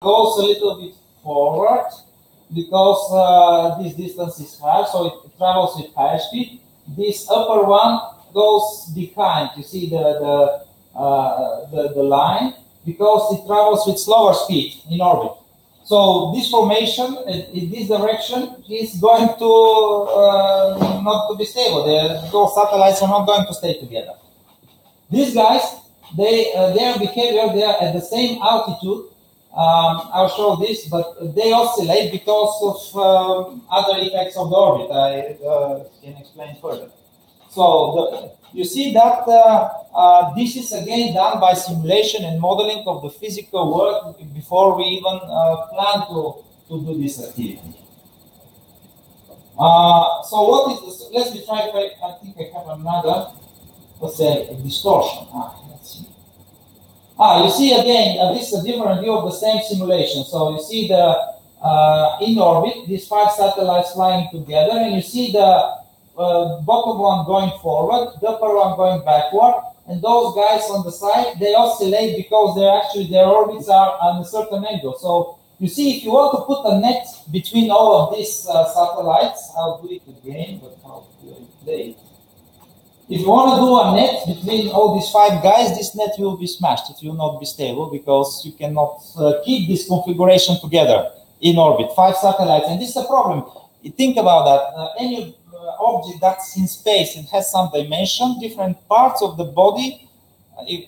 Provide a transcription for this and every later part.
goes a little bit forward because this distance is high, so it travels with higher speed. This upper one goes behind. You see the line, because it travels with slower speed in orbit. So this formation in this direction is going to not to be stable. Those satellites are not going to stay together. These guys, their behavior, they are at the same altitude. I'll show this, but they oscillate because of other effects of the orbit. I can explain further. So you see that this is again done by simulation and modeling of the physical world before we even plan to do this activity. So what is this? Let me try. I think I have another, let's say, distortion. Let's see. You see again, this is a different view of the same simulation. So you see the in orbit, these 5 satellites flying together, and you see the bottom one going forward, the upper one going backward, and those guys on the side, they oscillate because their orbits are on a certain angle. So you see, if you want to put a net between all of these satellites, I'll do it again, but how do I play? If you want to do a net between all these 5 guys, this net will be smashed. It will not be stable because you cannot keep this configuration together in orbit. 5 satellites, and this is a problem. You think about that. Any object that's in space, it has some dimension, different parts of the body.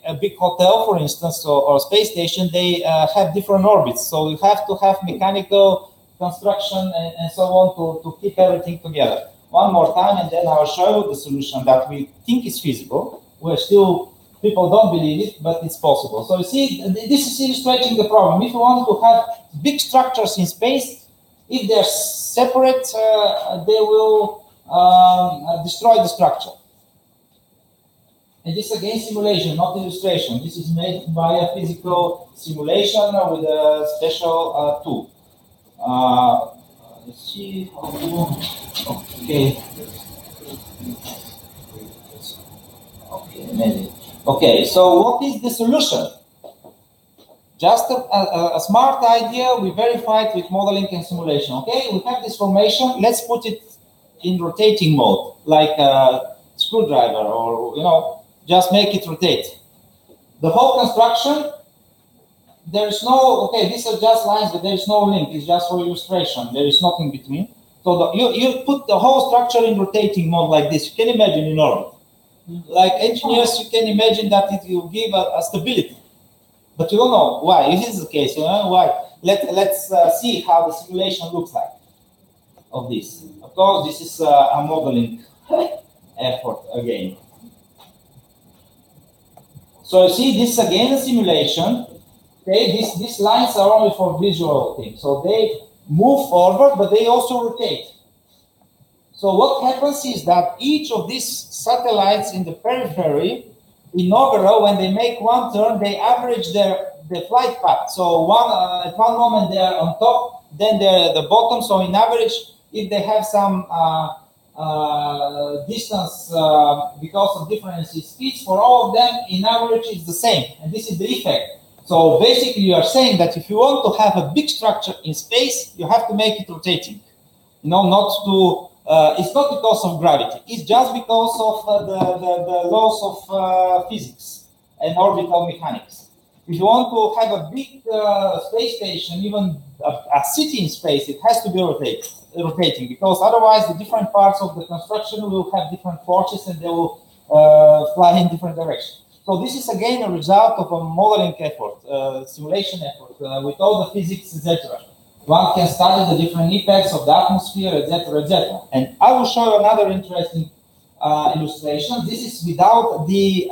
A big hotel, for instance, or space station, they have different orbits. So you have to have mechanical construction and so on to keep everything together. One more time, and then I'll show you the solution that we think is feasible. We're still, people don't believe it, but it's possible. So you see, this is illustrating the problem. If you want to have big structures in space, if they're separate, they will destroy the structure. And this again simulation, not illustration. This is made by a physical simulation with a special tool. Let's see. Okay. Okay, so what is the solution? Just a smart idea. We verified with modeling and simulation. Okay, we have this formation. Let's put it in rotating mode, like a screwdriver, or just make it rotate. The whole construction, there is no, okay, these are just lines, but there is no link. It's just for illustration. There is nothing between. So you put the whole structure in rotating mode like this. You can imagine in orbit. Like engineers, you can imagine that it will give a stability. But you don't know why. If this is the case, why? Let's see how the simulation looks like of this. Of course, this is a modeling effort again. So you see, this again a simulation. Okay, these lines are only for visual things. So they move forward, but they also rotate. So what happens is that each of these satellites in the periphery, in overall, when they make one turn, they average their flight path. So at one moment they are on top, then they're at the bottom. So in average, if they have some distance because of difference in speeds, for all of them, in average, it's the same. And this is the effect. So basically, you are saying that if you want to have a big structure in space, you have to make it rotating. Not to. It's not because of gravity. It's just because of the laws of physics and orbital mechanics. If you want to have a big space station, even a city in space, it has to be rotating, because otherwise the different parts of the construction will have different forces and they will fly in different directions. So this is again a result of a modeling effort, simulation effort, with all the physics, etc. One can study the different effects of the atmosphere, etc., etc. And I will show you another interesting illustration. This is without the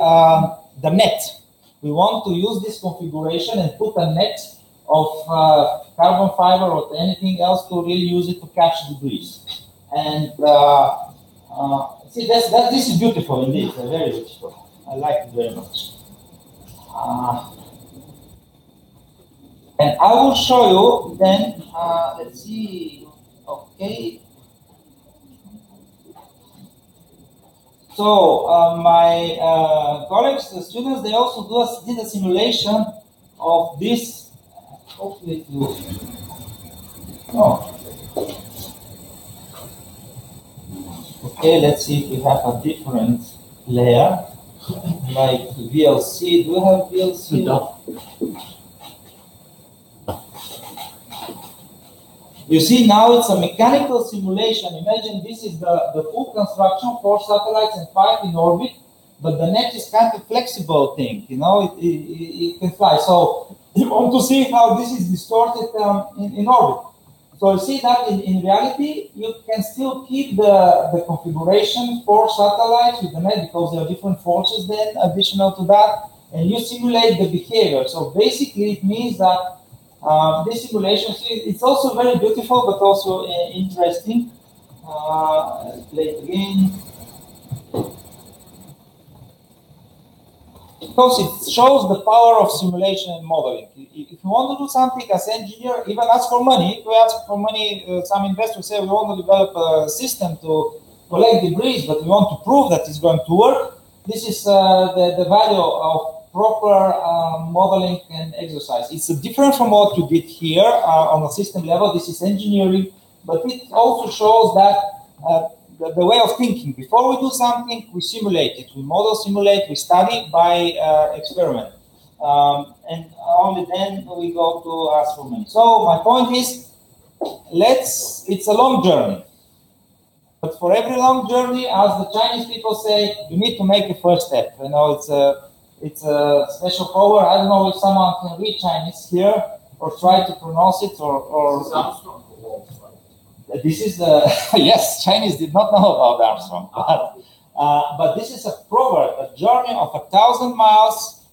net. We want to use this configuration and put a net of carbon fiber or anything else to really use it to catch debris. And see, this is beautiful indeed, very beautiful. I like it very much. And I will show you then, let's see, okay. So my colleagues, the students, they also did a simulation of this hopefully it will. Oh. Okay, let's see if we have a different layer, like VLC. Do we have VLC? No. You see, now it's a mechanical simulation. Imagine this is the full construction, 4 satellites and 5 in orbit, but the net is kind of flexible thing, you know, it can fly. So you want to see how this is distorted in orbit. So you see that in reality, you can still keep the configuration for satellites with the net because there are different forces then additional to that, and you simulate the behavior. So basically it means that this simulation, it's also very beautiful, but also interesting. Play it again. Because it shows the power of simulation and modeling. If you want to do something as engineer, even ask for money. If we ask for money, some investors say we want to develop a system to collect debris, but we want to prove that it's going to work. This is the value of proper modeling and exercise. It's different from what you did here on a system level. This is engineering, but it also shows that the way of thinking. Before we do something, we simulate it. We model, simulate, we study by experiment. And only then we go to ask for money. So my point is, it's a long journey. But for every long journey, as the Chinese people say, you need to make a first step. You know, it's a special power. I don't know if someone can read Chinese here or try to pronounce it or this is yes, Chinese did not know about Armstrong, but this is a proverb. A journey of 1,000 miles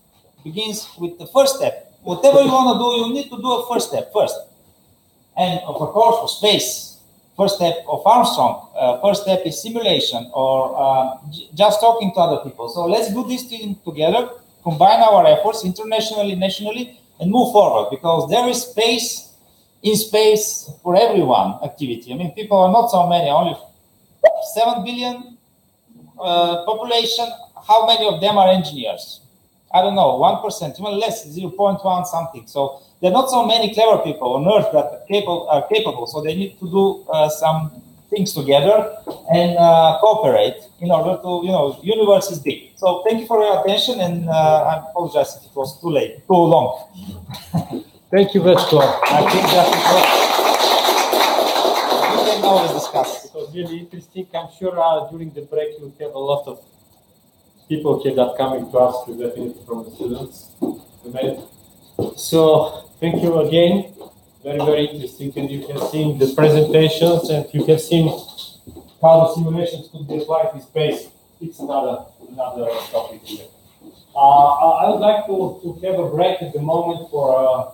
begins with the first step. Whatever you want to do, you need to do a first step first. And of course, for space, first step of Armstrong, first step is simulation or just talking to other people. So let's do this thing together, combine our efforts internationally, nationally, and move forward, because there is space in space for everyone activity. I mean, people are not so many, only 7 billion population. How many of them are engineers? I don't know, 1%, even less, 0.1 something. So there are not so many clever people on Earth that are capable. So they need to do some things together and cooperate in order to, you know, universe is big. So thank you for your attention, and I apologize if it was too long. Thank you, Vetko. I think that we can always discuss. It was really interesting. I'm sure during the break you have a lot of people here that coming to ask you, definitely from the students. So thank you again. Very, very interesting. And you have seen the presentations, and you have seen how the simulations could be applied in space. It's another topic here. I would like to have a break at the moment for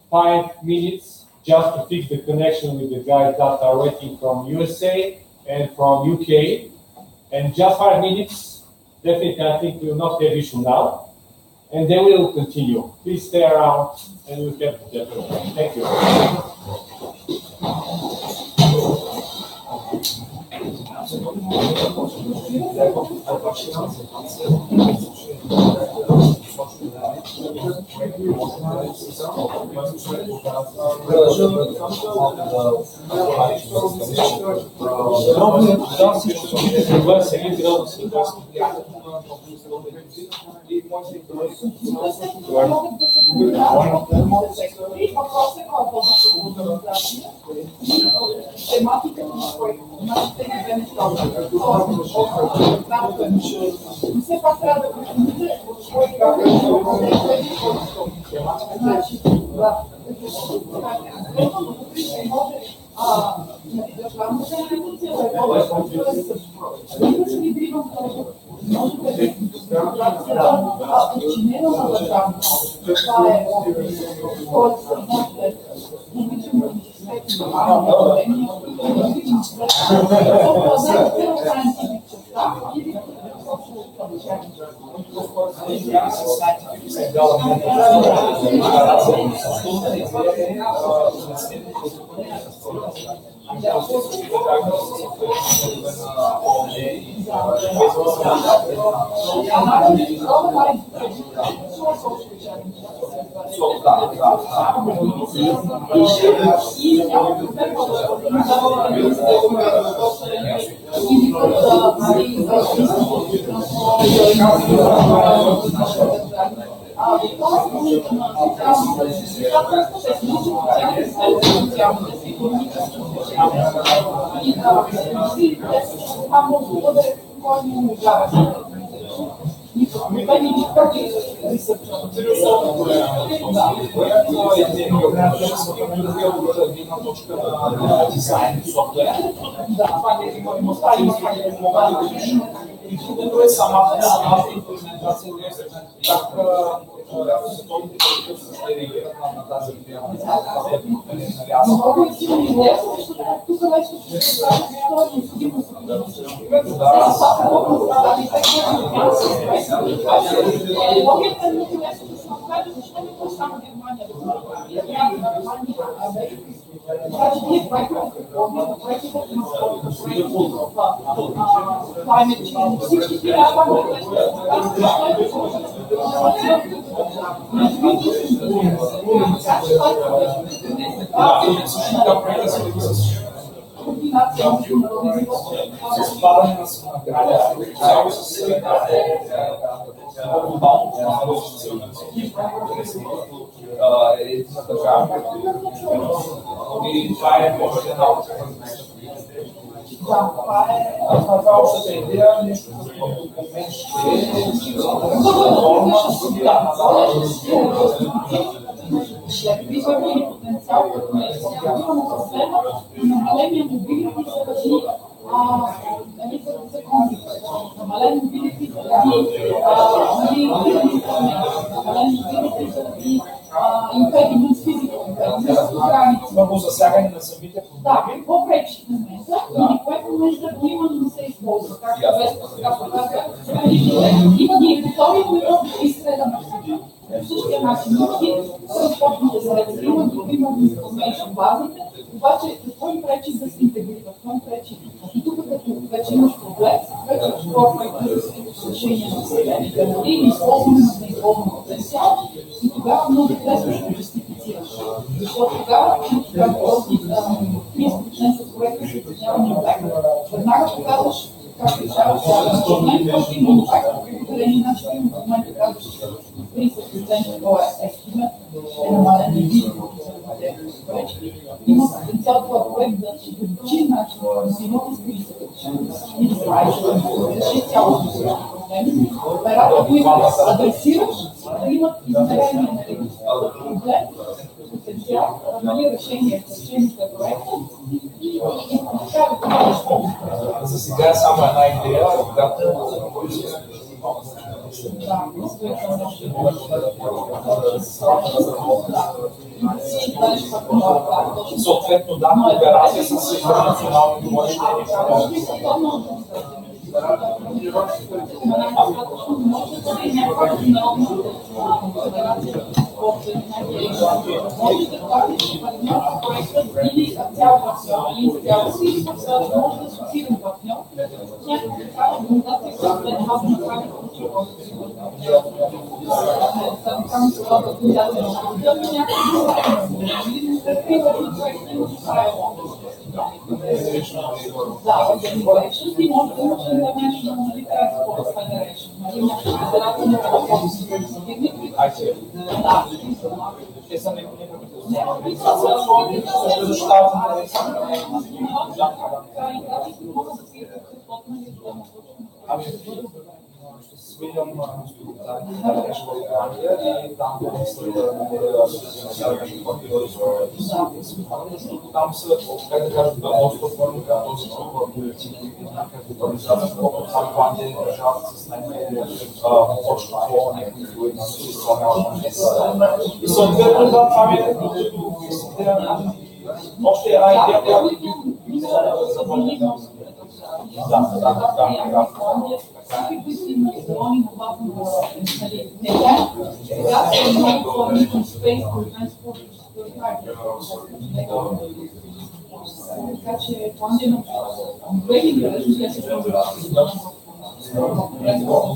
5 minutes, just to fix the connection with the guys that are waiting from USA and from UK. And just 5 minutes, definitely I think we will not have issue now. And then we will continue. Please stay around and we'll have the break. Thank you.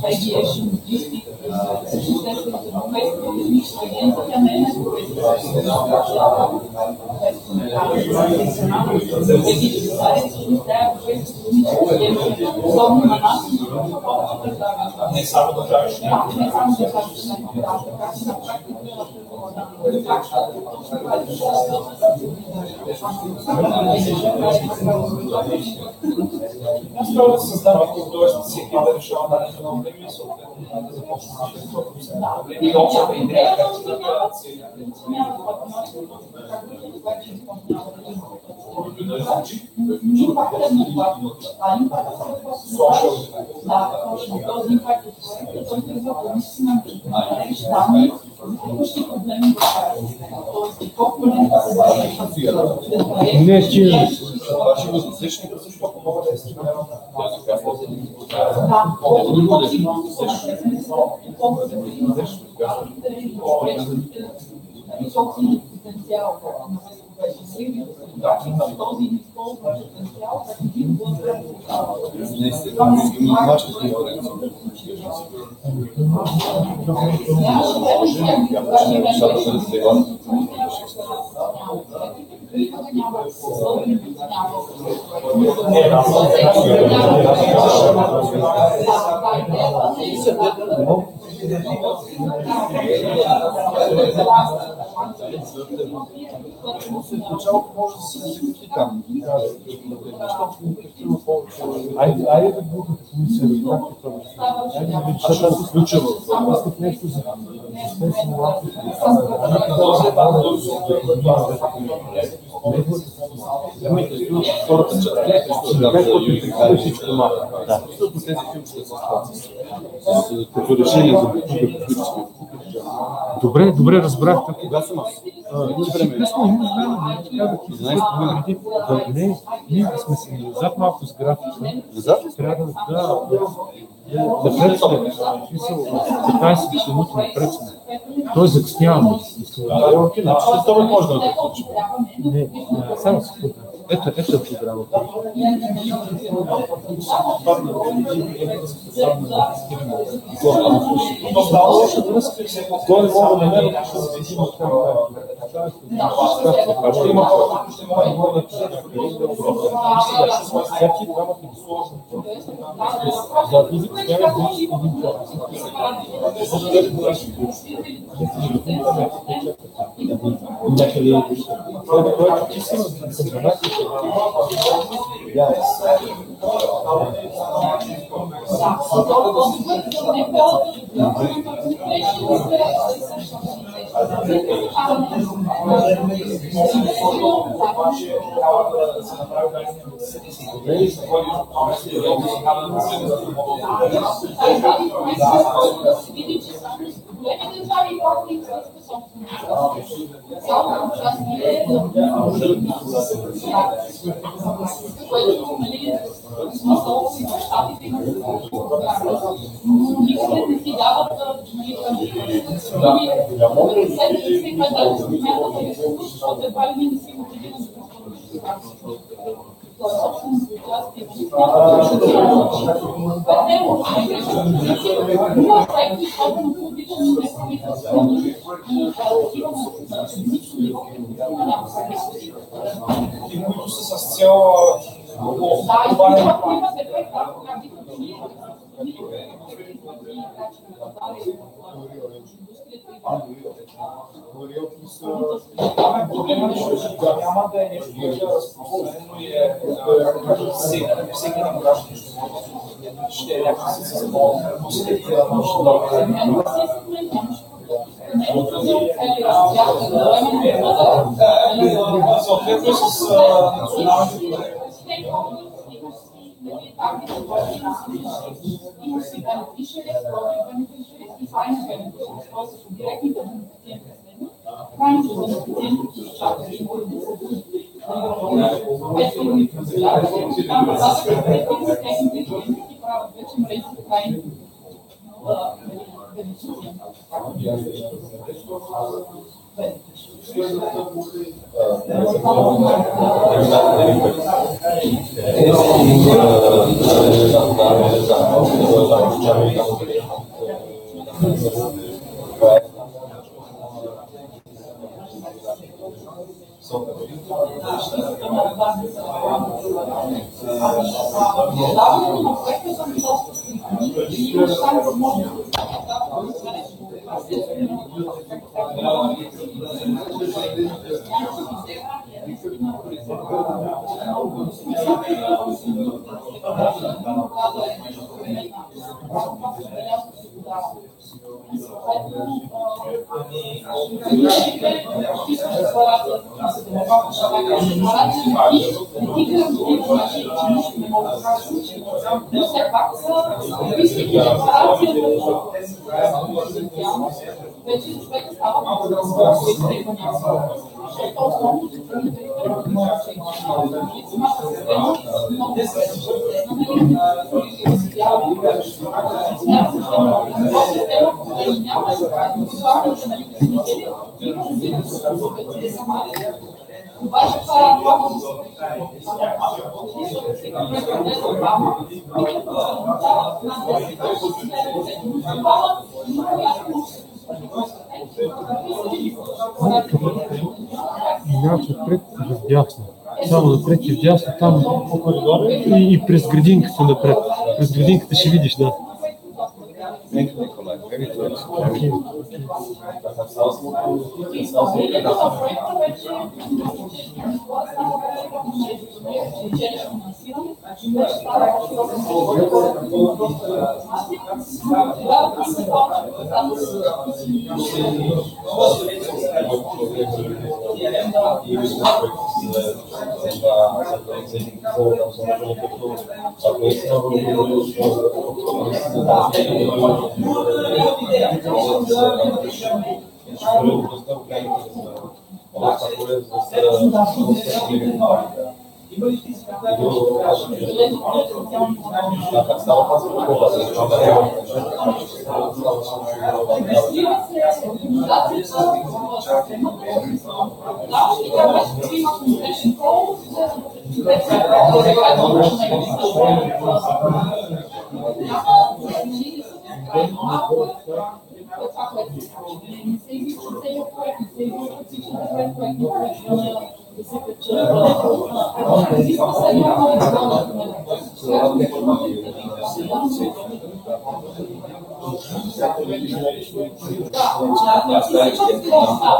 Aviation, logistics, Справа се създава художество, всеки да решава да не проблеми, и общата идея, как се направят Не, че Айде да го комисия, защото се случва нещо за Добре, разбрах. Кога съм аз? Не, ние сме си назад малко с графика. Трябва да прецне, писал 15 минути напред сме. Той закъсняваме. След това може да го включим. Не, само секунда. Ето програмата. Той не мога да намеря, ще се видим от към ще има хора, ще могат да всеки двамата ги сложат. За физик трябва да един час. които са с цел проблема няма да е нещо, което е разпространено и всеки на граждан ще е някакси с съответно с националните Отпред и вдясно. Само напред и вдясно, там по коридора и през градинката напред. През градинката ще видиш, да.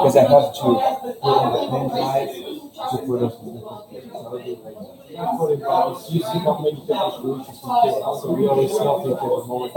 Because I have to put on the pen drive to put on You see how many different solutions we take, so we always self-think at the moment.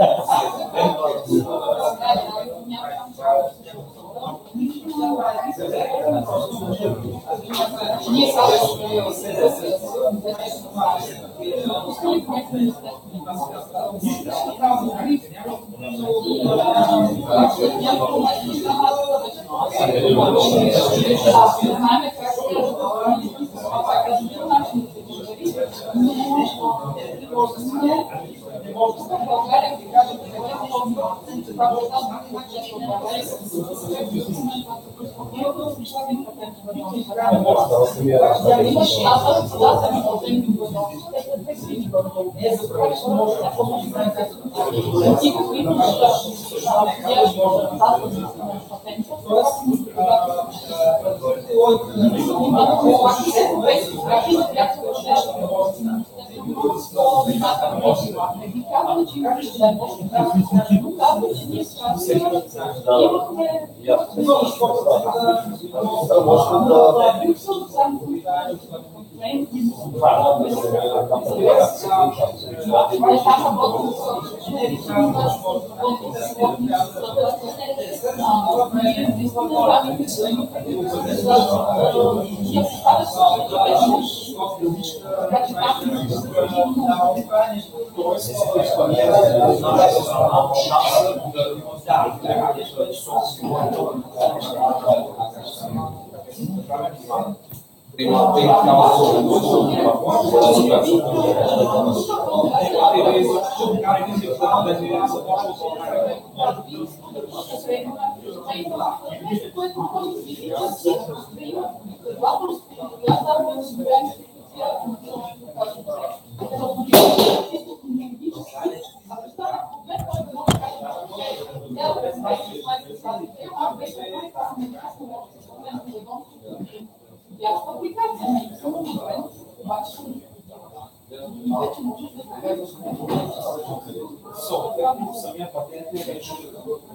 Самия патент е вече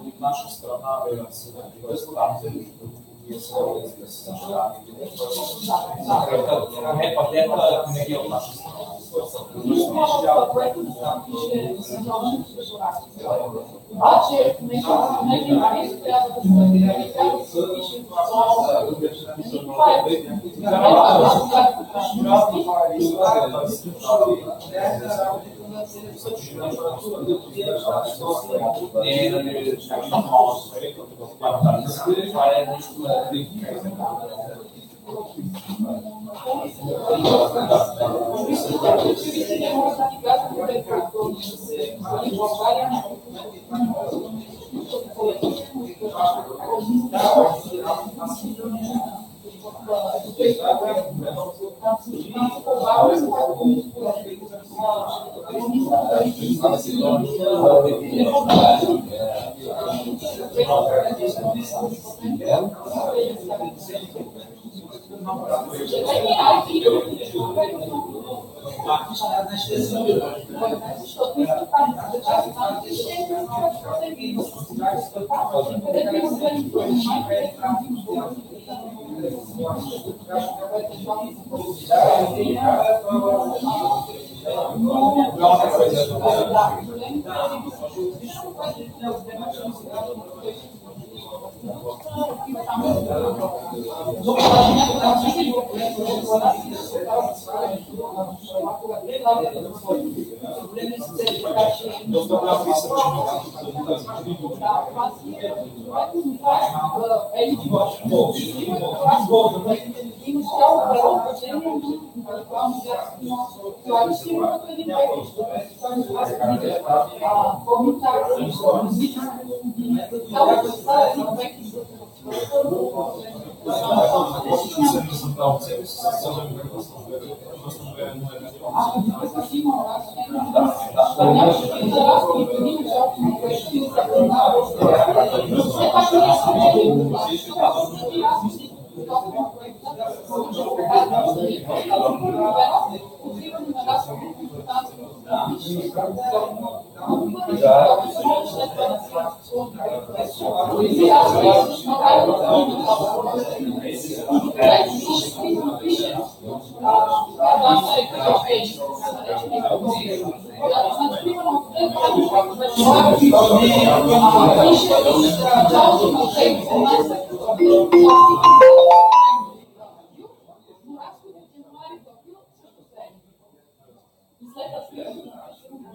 от наша страна не патента не е от наша страна. Обаче, neki анализ трябва да се пише това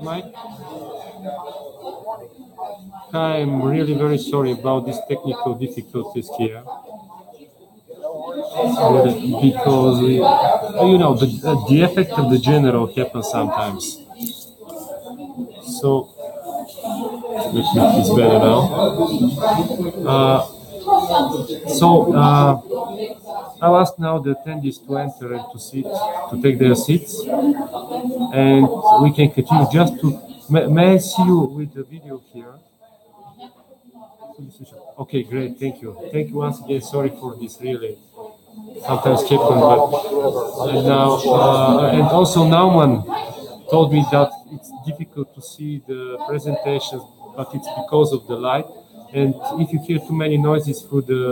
Mike? I'm really very sorry about these technical difficulties here. Because, you know, the effect of the general happens sometimes. So, it's better now. I'll ask now the attendees to enter and to take their seats, and we can continue. Just to, may I see you with the video here? Okay, great, thank you. Thank you once again. Sorry for this, really. Sometimes happen, but now, and also Nauman told me that it's difficult to see the presentations, but it's because of the light. And if you hear too many noises through the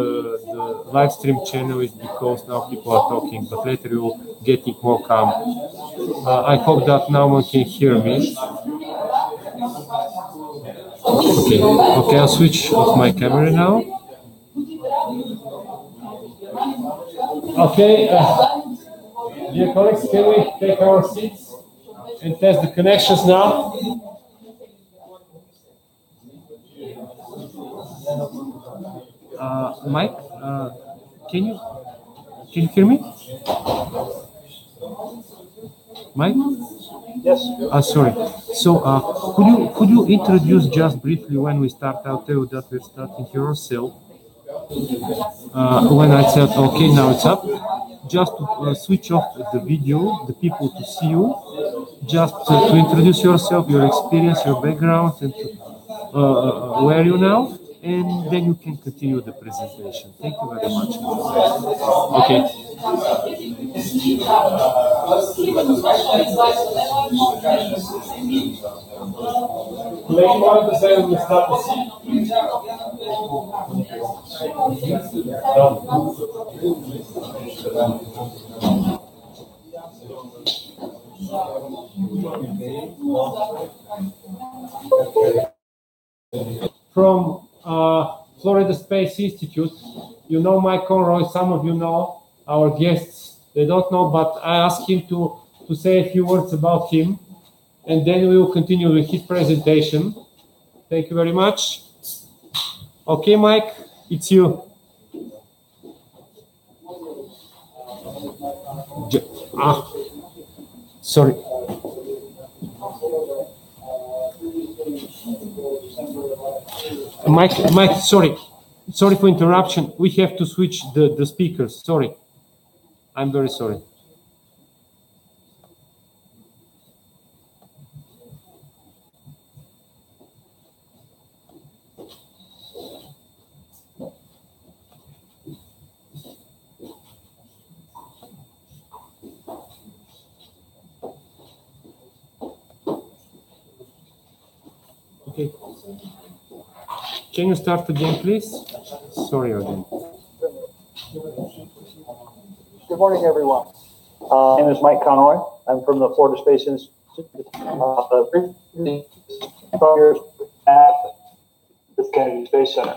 live stream channel, it's because now people are talking, but later you'll get it more calm. I hope that Nauman can hear me. Okay, I'll switch off my camera now. Okay, dear colleagues, can we take our seats and test the connections now? Mike, can you hear me? Mike? Yes. Sorry. So, could you introduce just briefly when we start? I'll tell you that we're starting yourself. When I said okay, now it's up. Just to switch off the video, the people to see you. Just to introduce yourself, your experience, your background, and where are you now? and then you can continue the presentation. Thank you very much. Okay. From Florida Space Institute, you know Mike Conroy, some of you know our guests, they don't know, but I asked him to say a few words about him, and then we will continue with his presentation. Thank you very much. Okay, Mike, it's you. Sorry. Mike, sorry for interruption. We have to switch the speakers. Sorry. I'm very sorry. Okay. Can you start again, please? Sorry again. Good morning, everyone. My name is Mike Conroy. I'm from the Florida Space Institute. 12 years at the Kennedy Space Center.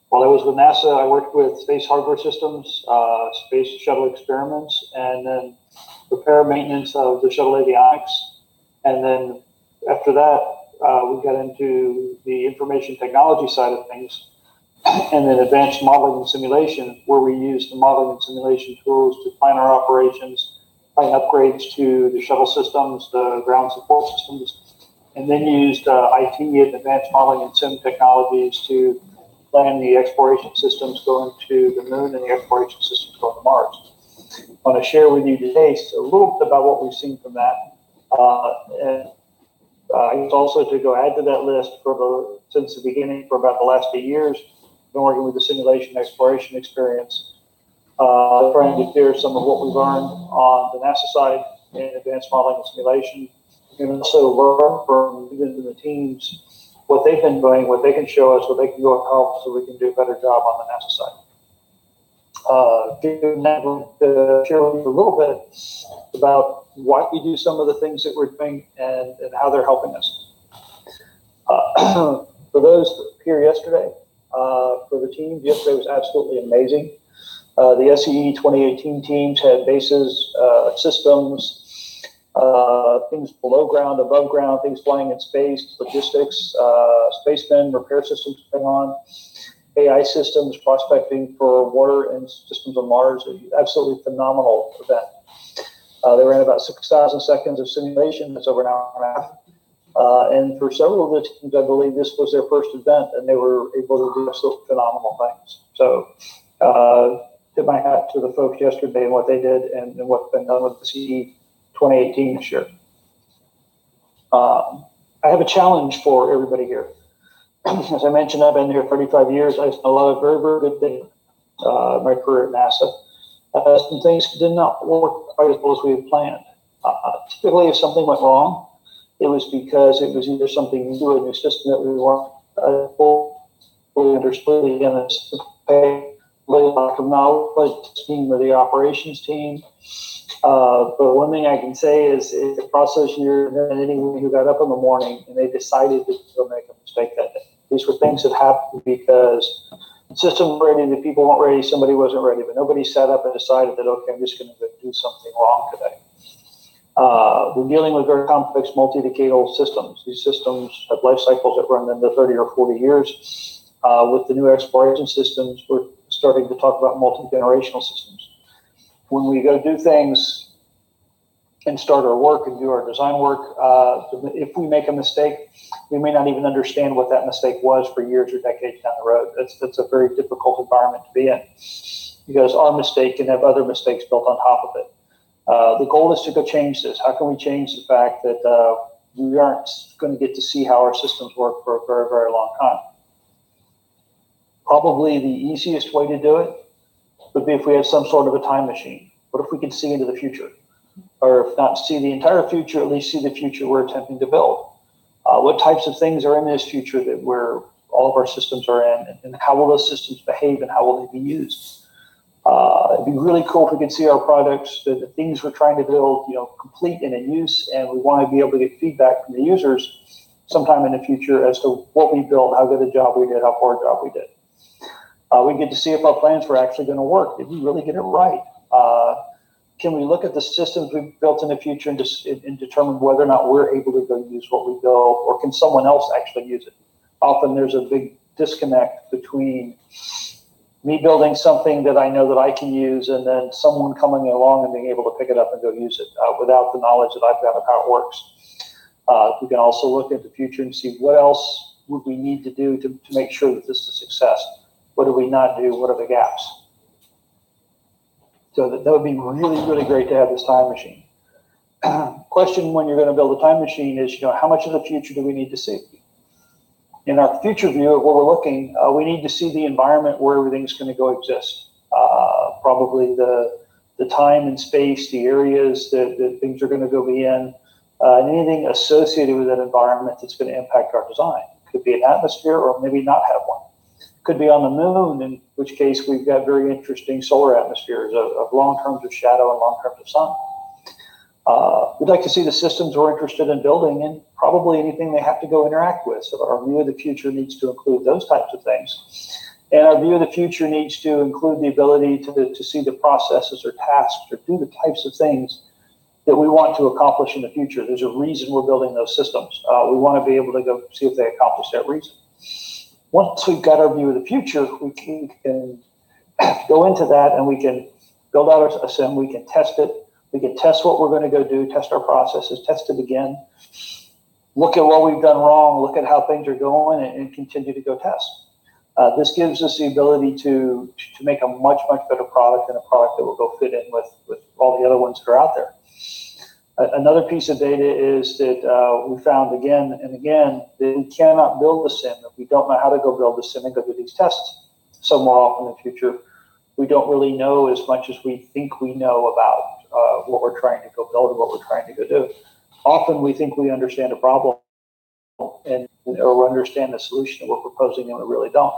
While I was with NASA, I worked with space hardware systems, space shuttle experiments, and then repair maintenance of the shuttle avionics. And then after that, we got into the information technology side of things, and then advanced modeling and simulation, where we used the modeling and simulation tools to plan our operations, plan upgrades to the shuttle systems, the ground support systems, and then used IT and advanced modeling and sim technologies to plan the exploration systems going to the moon and the exploration systems going to Mars. I want to share with you today a little bit about what we've seen from that. Also to go add to that list since the beginning for about the last 8 years, been working with the simulation exploration experience, trying to share some of what we learned on the NASA side in advanced modeling and simulation, and also learn from even the teams what they've been doing, what they can show us, what they can go and help, so we can do a better job on the NASA side. Share with you a little bit about why we do some of the things that we're doing and how they're helping us. For those here yesterday, for the teams, yesterday was absolutely amazing. The SEE 2018 teams had bases, systems, things below ground, above ground, things flying in space, logistics, spacemen, repair systems going on, AI systems, prospecting for water and systems on Mars. Absolutely phenomenal event. They ran about 6,000 seconds of simulation. That's over an hour and a half. And for several of the teams, I believe this was their first event, and they were able to do absolutely phenomenal things. So, tip my hat to the folks yesterday and what they did and what's been done with the CE 2018 this year. I have a challenge for everybody here. As I mentioned, I've been here 35 years. I've done a lot of very, very good things in my career at NASA. Some things did not work quite as well as we had planned. Typically, if something went wrong, it was because it was either something new, a new system that we weren't fully understood. Again, it's a lack of knowledge team or the operations team. But one thing I can say is across those years, anyone who got up in the morning and they decided to go make a mistake that day. These were things that happened because the system was ready, the people weren't ready, somebody wasn't ready, but nobody sat up and decided that, okay, I'm just going to do something wrong today. We're dealing with very complex multi-decadal systems. These systems have life cycles that run into 30 or 40 years. With the new exploration systems, we're starting to talk about multi-generational systems. When we go do things and start our work and do our design work, if we make a mistake, we may not even understand what that mistake was for years or decades down the road. That's a very difficult environment to be in because our mistake can have other mistakes built on top of it. The goal is to go change this. How can we change the fact that we aren't going to get to see how our systems work for a very, very long time? Probably the easiest way to do it would be if we had some sort of a time machine. What if we could see into the future? Or if not see the entire future, at least see the future we're attempting to build. What types of things are in this future that all of our systems are in, and how will those systems behave and how will they be used? It'd be really cool if we could see our products, the things we're trying to build, complete and in use, and we want to be able to get feedback from the users sometime in the future as to what we built, how good a job we did, how poor a job we did. We get to see if our plans were actually going to work. Did we really get it right? Can we look at the systems we've built in the future and determine whether or not we're able to go use what we built, or can someone else actually use it? Often there's a big disconnect between me building something that I know that I can use and then someone coming along and being able to pick it up and go use it without the knowledge that I've got of how it works. We can also look at the future and see what else would we need to do to make sure that this is a success. What do we not do? What are the gaps? So that would be really, really great to have this time machine. Question when you're going to build a time machine is, how much of the future do we need to see? In our future view of where we're looking, we need to see the environment where everything's going to go exist. Probably the time and space, the areas that things are going to go be in, and anything associated with that environment that's going to impact our design. Could be an atmosphere or maybe not have one. Could be on the moon, in which case we've got very interesting solar atmospheres of long terms of shadow and long terms of sun. We'd like to see the systems we're interested in building and probably anything they have to go interact with. So our view of the future needs to include those types of things. And our view of the future needs to include the ability to see the processes or tasks or do the types of things that we want to accomplish in the future. There's a reason we're building those systems. We want to be able to go see if they accomplish that reason. Once we've got our view of the future, we can go into that and we can build out our sim, we can test it, we can test what we're going to go do, test our processes, test it again, look at what we've done wrong, look at how things are going, and continue to go test. This gives us the ability to make a much, much better product and a product that will go fit in with all the other ones that are out there. Another piece of data is that we found again and again that we cannot build the sim if we don't know how to go build the sim and go do these tests. So more often in the future, we don't really know as much as we think we know about what we're trying to go build and what we're trying to go do. Often we think we understand a problem or understand the solution that we're proposing, and we really don't.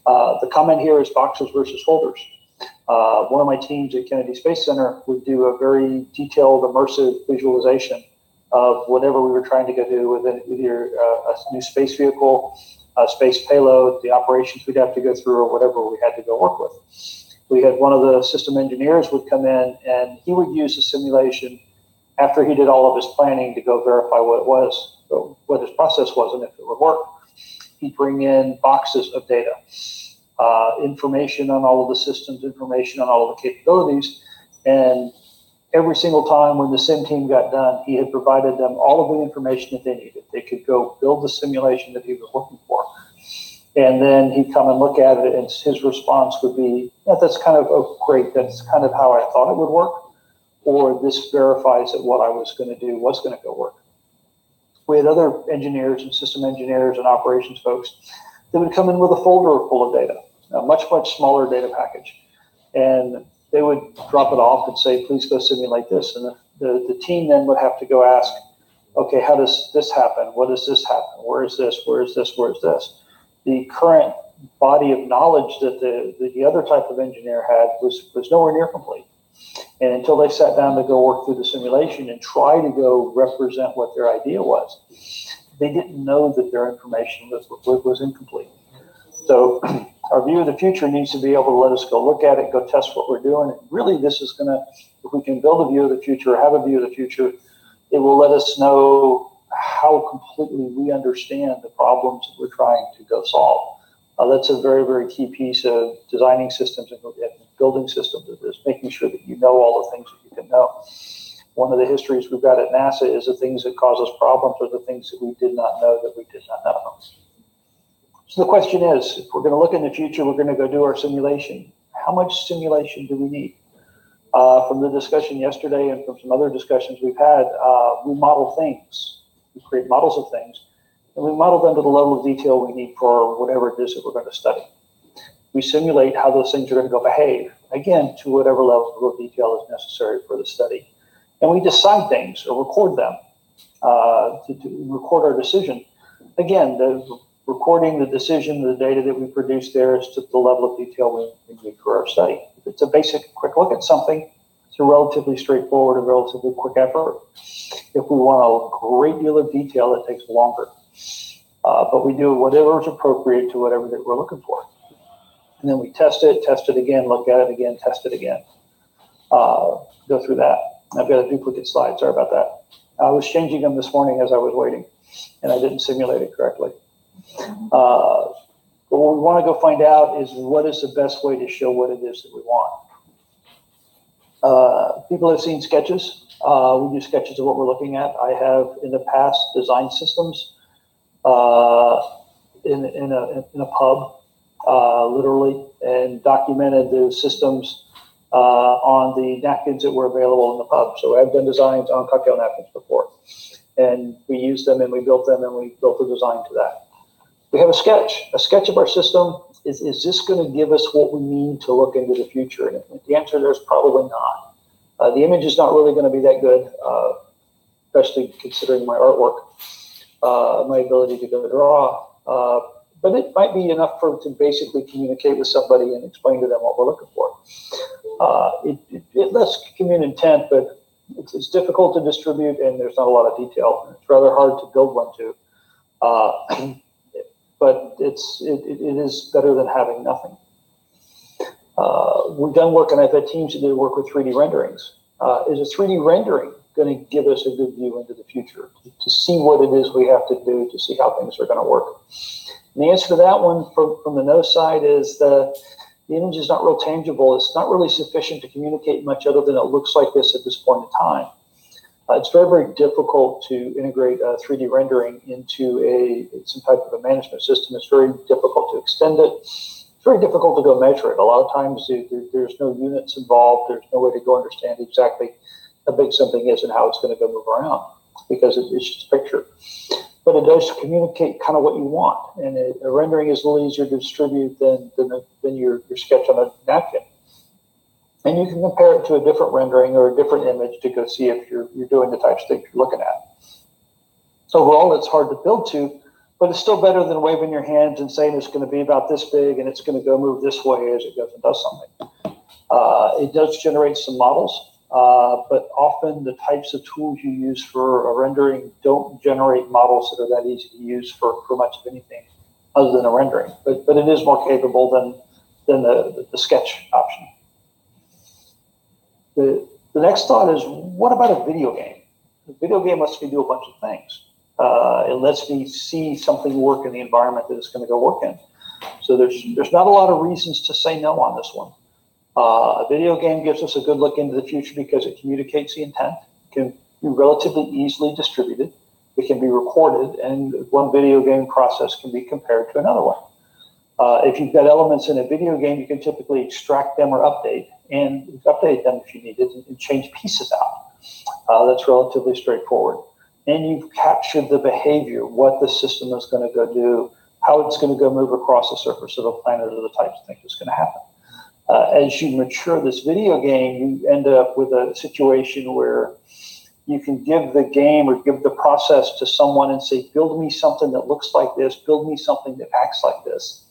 The comment here is boxes versus folders. One of my teams at Kennedy Space Center would do a very detailed, immersive visualization of whatever we were trying to go do with either a new space vehicle, a space payload, the operations we'd have to go through, or whatever we had to go work with. We had one of the system engineers would come in and he would use a simulation after he did all of his planning to go verify what it was, what his process was, and if it would work. He'd bring in boxes of data. Information on all of the systems, information on all of the capabilities, and every single time when the sim team got done, he had provided them all of the information that they needed. They could go build the simulation that he was looking for, and then he'd come and look at it, and his response would be, yeah, that's kind of great, that's kind of how I thought it would work, or this verifies that what I was going to do was going to go work. We had other engineers and system engineers and operations folks that would come in with a folder full of data, a much, much smaller data package. And they would drop it off and say, please go simulate this. And the team then would have to go ask, okay, how does this happen? What does this happen? Where is this? Where is this? Where is this? The current body of knowledge that the other type of engineer had was nowhere near complete. And until they sat down to go work through the simulation and try to go represent what their idea was, they didn't know that their information was incomplete. So our view of the future needs to be able to let us go look at it, go test what we're doing. And really, this is going to, if we can build a view of the future or have a view of the future, it will let us know how completely we understand the problems that we're trying to go solve. That's a very, very key piece of designing systems and building systems, is making sure that you know all the things that you can know. One of the histories we've got at NASA is the things that cause us problems are the things that we did not know that we did not know. So the question is, if we're going to look in the future, we're going to go do our simulation. How much simulation do we need? From the discussion yesterday and from some other discussions we've had, we model things. We create models of things, and we model them to the level of detail we need for whatever it is that we're going to study. we simulate how those things are going to go behave, again, to whatever level of detail is necessary for the study. And we decide things or record them to record our decision. Again, the recording the decision, the data that we produce there is to the level of detail we need for our study. If it's a basic quick look at something, it's a relatively straightforward and relatively quick effort. If we want a great deal of detail, it takes longer. But we do whatever is appropriate to whatever that we're looking for. And then we test it again, look at it again, test it again. Go through that. I've got a duplicate slide, sorry about that. I was changing them this morning as I was waiting, and I didn't simulate it correctly. But what we want to go find out is what is the best way to show what it is that we want. People have seen sketches. We do sketches of what we're looking at. I have in the past designed systems in a pub, literally, and documented those systems on the napkins that were available in the pub. So I've done designs on cocktail napkins before, and we used them and we built them and we built a design to that. We have a sketch of our system. Is this going to give us what we need to look into the future? And the answer there is probably not. The image is not really going to be that good, especially considering my artwork, my ability to go draw. But it might be enough to basically communicate with somebody and explain to them what we're looking for. It lets commune intent, but it's difficult to distribute and there's not a lot of detail. It's rather hard to build one to. But it is better than having nothing. We've done work, and I've had teams that do work with 3D renderings. Is a 3D rendering going to give us a good view into the future to see what it is we have to do to see how things are going to work? And the answer to that one from the no side is the image is not real tangible. It's not really sufficient to communicate much other than it looks like this at this point in time. It's very, very difficult to integrate 3D rendering into some type of a management system. It's very difficult to extend it. It's very difficult to go measure it. A lot of times there's no units involved. There's no way to go understand exactly how big something is and how it's going to go move around because it's just a picture. But it does communicate kind of what you want. And a rendering is a little easier to distribute than your sketch on a napkin. And you can compare it to a different rendering or a different image to go see if you're doing the types of things you're looking at. Overall, it's hard to build to, but it's still better than waving your hands and saying it's going to be about this big and it's going to go move this way as it goes and does something. It does generate some models, but often the types of tools you use for a rendering don't generate models that are that easy to use for much of anything other than a rendering. But it is more capable than the sketch option. The next thought is, what about a video game? A video game lets me do a bunch of things. It lets me see something work in the environment that it's going to go work in. So there's not a lot of reasons to say no on this one. A video game gives us a good look into the future because it communicates the intent. It can be relatively easily distributed. It can be recorded, and one video game process can be compared to another one. If you've got elements in a video game, you can typically extract them or update them if you need it and change pieces out. That's relatively straightforward. And you've captured the behavior, what the system is going to go do, how it's going to go move across the surface of the planet, or the types of things that's going to happen. As you mature this video game, you end up with a situation where you can give the game or give the process to someone and say, build me something that looks like this, build me something that acts like this.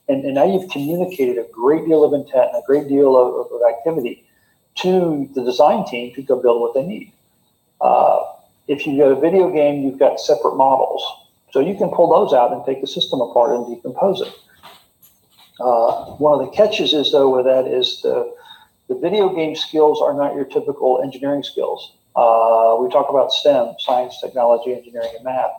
And now you've communicated a great deal of intent and a great deal of activity to the design team to go build what they need. If you've got a video game, you've got separate models. So you can pull those out and take the system apart and decompose it. One of the catches is, though, with that is the video game skills are not your typical engineering skills. We talk about STEM, science, technology, engineering, and math.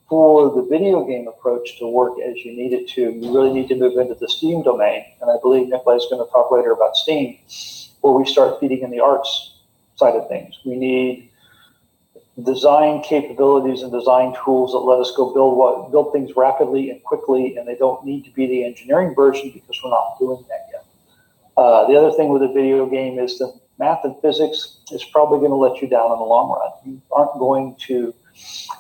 For the video game approach to work as you need it to, you really need to move into the STEAM domain. And I believe Nikolai is going to talk later about STEAM, where we start feeding in the arts side of things. We need design capabilities and design tools that let us go build things rapidly and quickly, and they don't need to be the engineering version because we're not doing that yet. The other thing with a video game is the math and physics is probably going to let you down in the long run. You aren't going to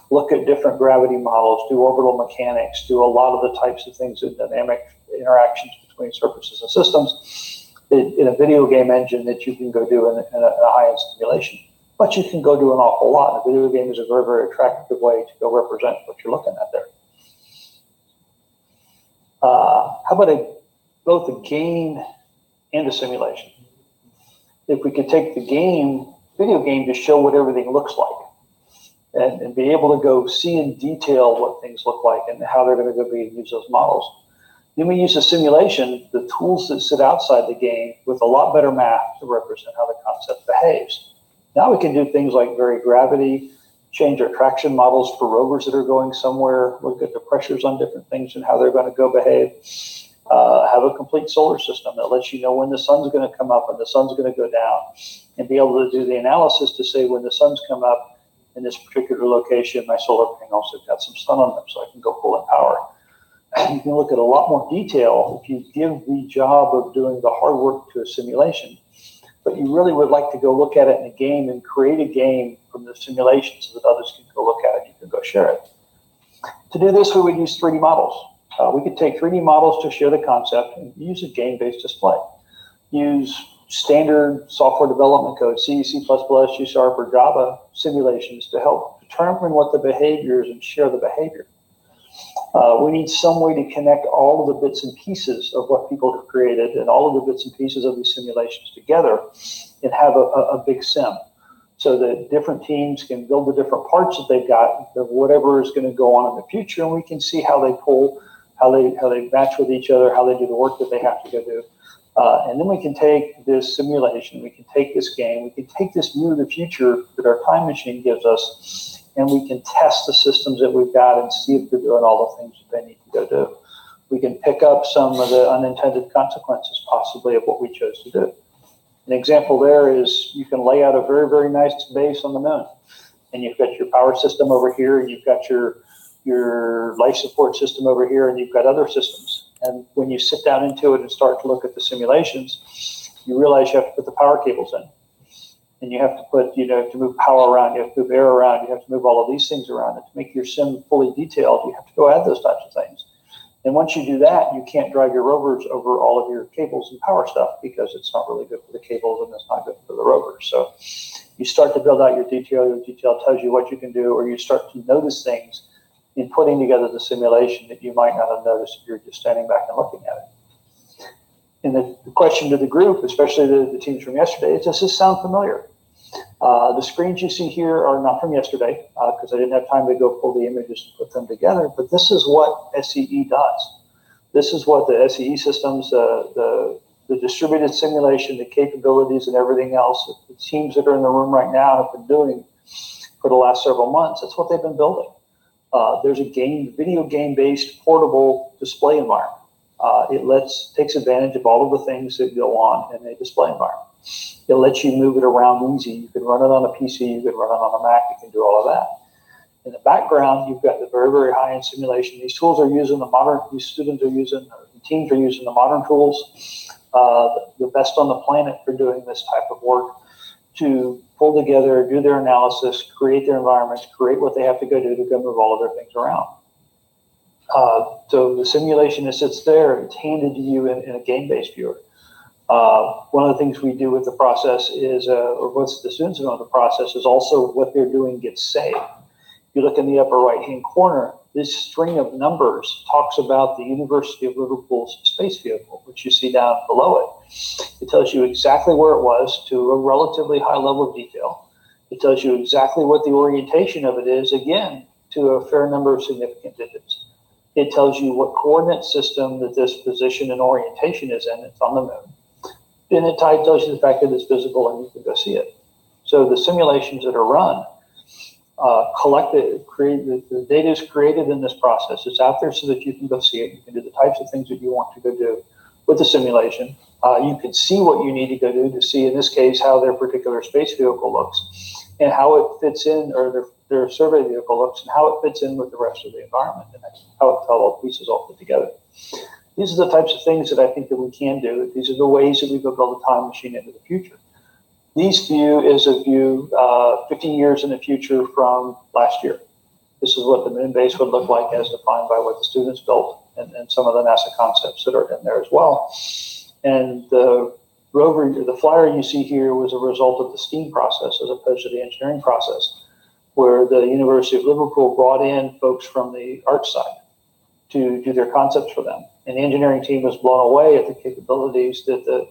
look at different gravity models, do orbital mechanics, do a lot of the types of things in dynamic interactions between surfaces and systems in a video game engine that you can go do in a high-end simulation. But you can go do an awful lot. And a video game is a very, very attractive way to go represent what you're looking at there. How about both a game and a simulation? If we could take the video game to show what everything looks like and be able to go see in detail what things look like and how they're going to go be and use those models. Then we use a simulation, the tools that sit outside the game with a lot better math to represent how the concept behaves. Now we can do things like vary gravity, change our traction models for rovers that are going somewhere, look at the pressures on different things and how they're going to go behave. Have a complete solar system that lets you know when the sun's going to come up and the sun's going to go down, and be able to do the analysis to say when the sun's come up in this particular location, my solar panels have got some sun on them, so I can go pull in power. And you can look at a lot more detail if you give the job of doing the hard work to a simulation. But you really would like to go look at it in a game and create a game from the simulation so that others can go look at it and you can go share it. To do this, we would use 3D models. We could take 3D models to share the concept and use a game-based display. Use standard software development code, C, C++, C Sharp, or Java simulations to help determine what the behavior is and share the behavior. We need some way to connect all of the bits and pieces of what people have created and all of the bits and pieces of these simulations together and have a big sim so that different teams can build the different parts that they've got of whatever is going to go on in the future, and we can see how they pull, how they match with each other, how they do the work that they have to go do. And then we can take this simulation, we can take this game, we can take this view of the future that our time machine gives us, and we can test the systems that we've got and see if they're doing all the things that they need to go do. We can pick up some of the unintended consequences possibly of what we chose to do. An example there is you can lay out a very, very nice base on the moon, and you've got your power system over here, and you've got your life support system over here, and you've got other systems. And when you sit down into it and start to look at the simulations, you realize you have to put the power cables in. And you have to put, to move power around, you have to move air around, you have to move all of these things around. And to make your sim fully detailed, you have to go add those types of things. And once you do that, you can't drive your rovers over all of your cables and power stuff because it's not really good for the cables and it's not good for the rovers. So you start to build out your detail tells you what you can do, or you start to notice things in putting together the simulation that you might not have noticed if you're just standing back and looking at it. And the question to the group, especially the teams from yesterday, is, does this sound familiar? The screens you see here are not from yesterday because I didn't have time to go pull the images and put them together, but this is what SCE does. This is what the SCE systems, the distributed simulation, the capabilities and everything else, the teams that are in the room right now have been doing for the last several months. That's what they've been building. There's a video game-based portable display environment. It takes advantage of all of the things that go on in a display environment. It lets you move it around easy. You can run it on a PC, you can run it on a Mac, you can do all of that. In the background, you've got the very, very high-end simulation. These tools are using these students are using, the teams are using the modern tools, the best on the planet for doing this type of work to pull together, do their analysis, create their environments, create what they have to go do to go move all of their things around. So the simulation that sits there, it's handed to you in a game-based viewer. One of the things we do with the process is, or what the students do with the process is also what they're doing gets saved. If you look in the upper right-hand corner, this string of numbers talks about the University of Liverpool's space vehicle, which you see down below it. It tells you exactly where it was to a relatively high level of detail. It tells you exactly what the orientation of it is, again, to a fair number of significant digits. It tells you what coordinate system that this position and orientation is in. It's on the moon. Then it tells you the fact that it's visible and you can go see it. So the simulations that are run, the data is created in this process. It's out there so that you can go see it. You can do the types of things that you want to go do with the simulation. You can see what you need to go do to see, in this case, how their particular space vehicle looks and how it fits in, or their survey vehicle looks and how it fits in with the rest of the environment and how all the pieces all fit together. These are the types of things that I think that we can do. These are the ways that we will build a time machine into the future. This view is a view 15 years in the future from last year. This is what the moon base would look like as defined by what the students built. and some of the NASA concepts that are in there as well. And the rover, the flyer you see here was a result of the STEAM process as opposed to the engineering process, where the University of Liverpool brought in folks from the art side to do their concepts for them. And the engineering team was blown away at the capabilities that the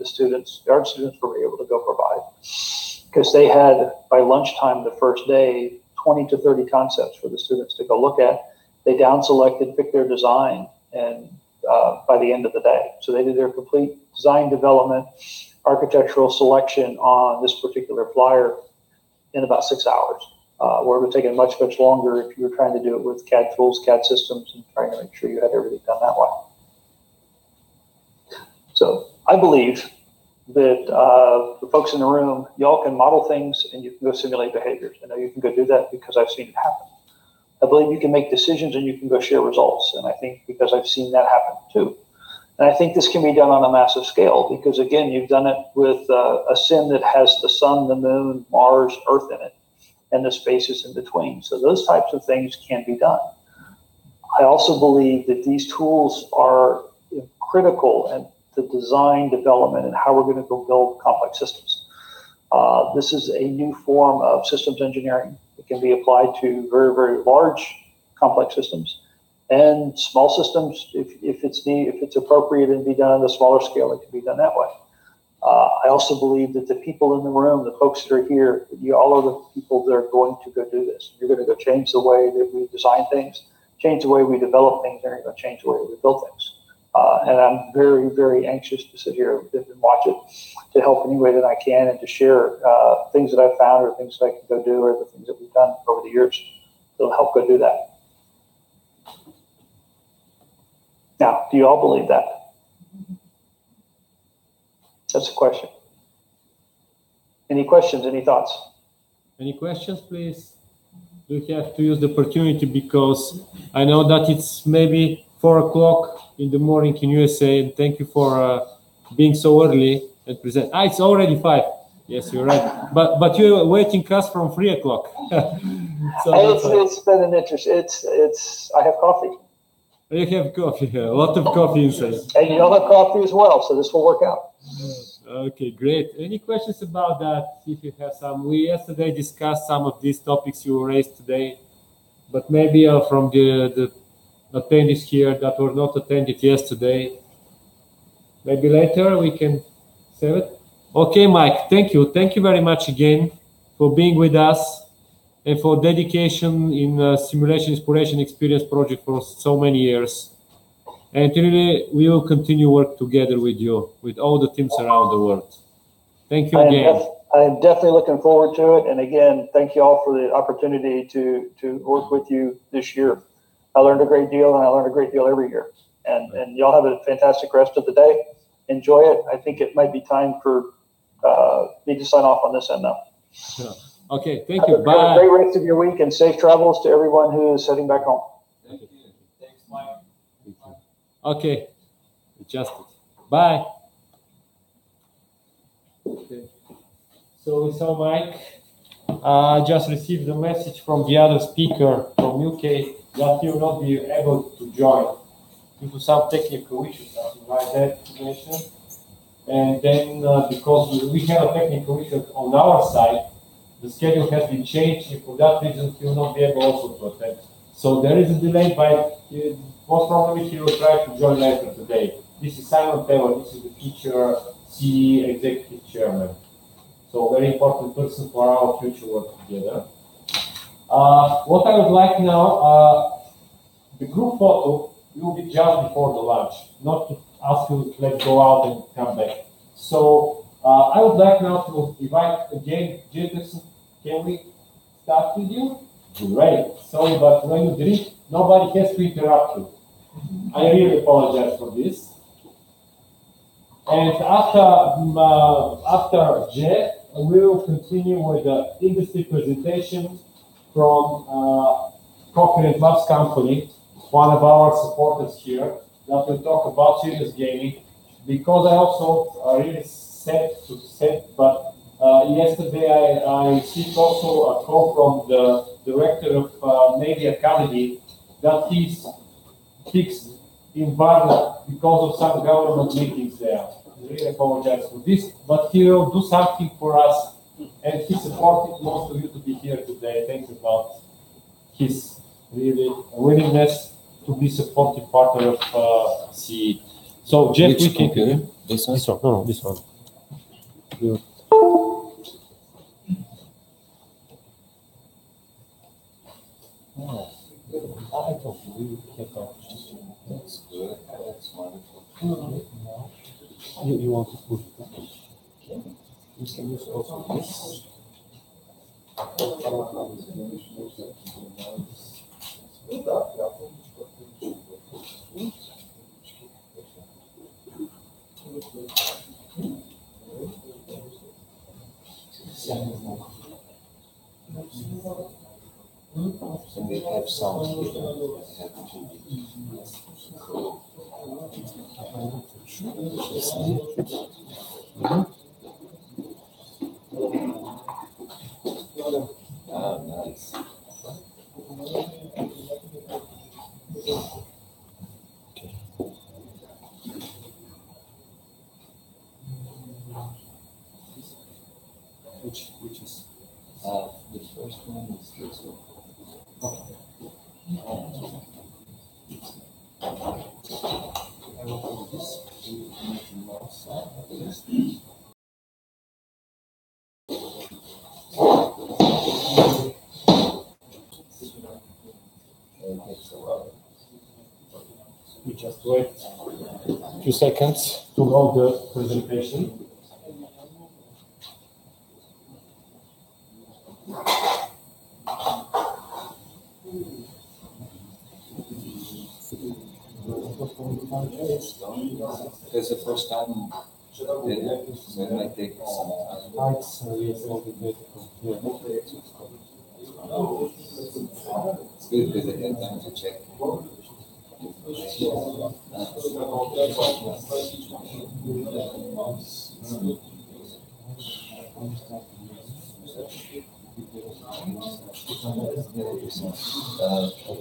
art students were able to go provide. Because they had, by lunchtime the first day, 20 to 30 concepts for the students to go look at. They down selected, picked their design, and by the end of the day. So they did their complete design development, architectural selection on this particular flyer in about 6 hours. Where it would take much, much longer if you were trying to do it with CAD tools, CAD systems, and trying to make sure you had everything done that way. So I believe that the folks in the room, y'all can model things and you can go simulate behaviors. I know you can go do that because I've seen it happen. I believe you can make decisions and you can go share results. And I think because I've seen that happen too. And I think this can be done on a massive scale because, again, you've done it with a sim that has the sun, the moon, Mars, Earth in it, and the spaces in between. So those types of things can be done. I also believe that these tools are critical in the design, development, and how we're going to go build complex systems. This is a new form of systems engineering. It can be applied to very, very large complex systems and small systems. If it's appropriate and be done on a smaller scale, it can be done that way. I also believe that the people in the room, the folks that are here, you all are the people that are going to go do this. You're going to go change the way that we design things, change the way we develop things, and you're going to change the way we build things. And I'm very, very anxious to sit here and watch it, to help any way that I can, and to share things that I've found or things that I can go do or the things that we've done over the years that'll help go do that. Now, do you all believe that? That's a question. Any questions, any thoughts? Any questions, please? We have to use the opportunity because I know that it's maybe 4 o'clock in the morning in USA. And thank you for being so early and present. It's already 5. Yes, you're right. But you're waiting us from 3 o'clock. So it's been an interest. I have coffee. You have coffee, a lot of coffee inside. And you all have coffee as well, so this will work out. Okay, great. Any questions about that? If you have some, we yesterday discussed some of these topics you raised today, but maybe from the attendees here that were not attended yesterday, maybe later we can save it. Okay, Mike, thank you. Thank you very much again for being with us and for dedication in Simulation Inspiration Experience project for so many years. And really, we will continue work together with you, with all the teams around the world. Thank you again. I am definitely looking forward to it. And again, thank you all for the opportunity to work with you this year. I learned a great deal, and I learn a great deal every year. And y'all have a fantastic rest of the day. Enjoy it. I think it might be time for me to sign off on this end now. Yeah. Okay, thank you. Bye. Have a great rest of your week and safe travels to everyone who is heading back home. Thank you. Thanks, Mike. Okay, adjusted. Bye. Okay. So we saw Mike. I just received a message from the other speaker from UK that he will not be able to join due to some technical issues, something like that information. And then because we have a technical issue on our side, the schedule has been changed, and for that reason he will not be able also to attend. So there is a delay, but most probably he will try to join later today. This is Simon Taylor, this is the teacher, CE executive chairman. So very important person for our future work together. What I would like now, the group photo will be just before the lunch, not to ask you to let's go out and come back. So I would like now to invite again, Jason, can we start with you? Great. Sorry, but when you drink, nobody has to interrupt you. I really apologize for this. And after Jeff, we will continue with the industry presentation from Coherent Labs company, one of our supporters here, that will talk about serious gaming. Because I also really sad to say, but yesterday I received also a call from the director of Navy Academy that he speaks in Varna because of some government meetings there. I really apologize for this, but he will do something for us, and he supported most of you to be here today. Thank you about his really willingness to be supportive partner of CE. So Jeff, Which we can computer? This one? this one. No, this one. You. Oh, I don't believe That's good. That's wonderful. you want to put it. You can use also this. And they have sound here. They have Ah, nice. Which is The first one is this one. It takes a while. we just wait a few seconds to load the presentation. Because the first time, so it might take some time. It's yes, a little bit difficult. Yeah. It's good because I have time to check. I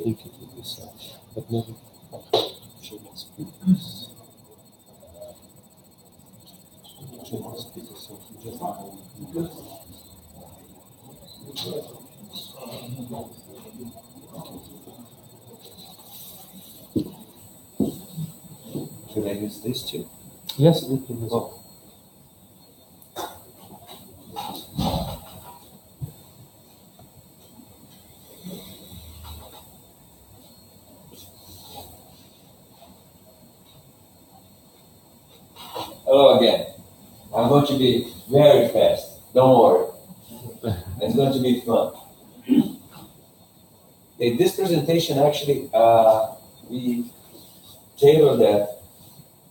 think it will be so. But maybe Should I use this too? yes, we can use it. Oh. Hello again. I'm going to be very fast. Don't worry. It's going to be fun. Okay, this presentation actually, we tailored that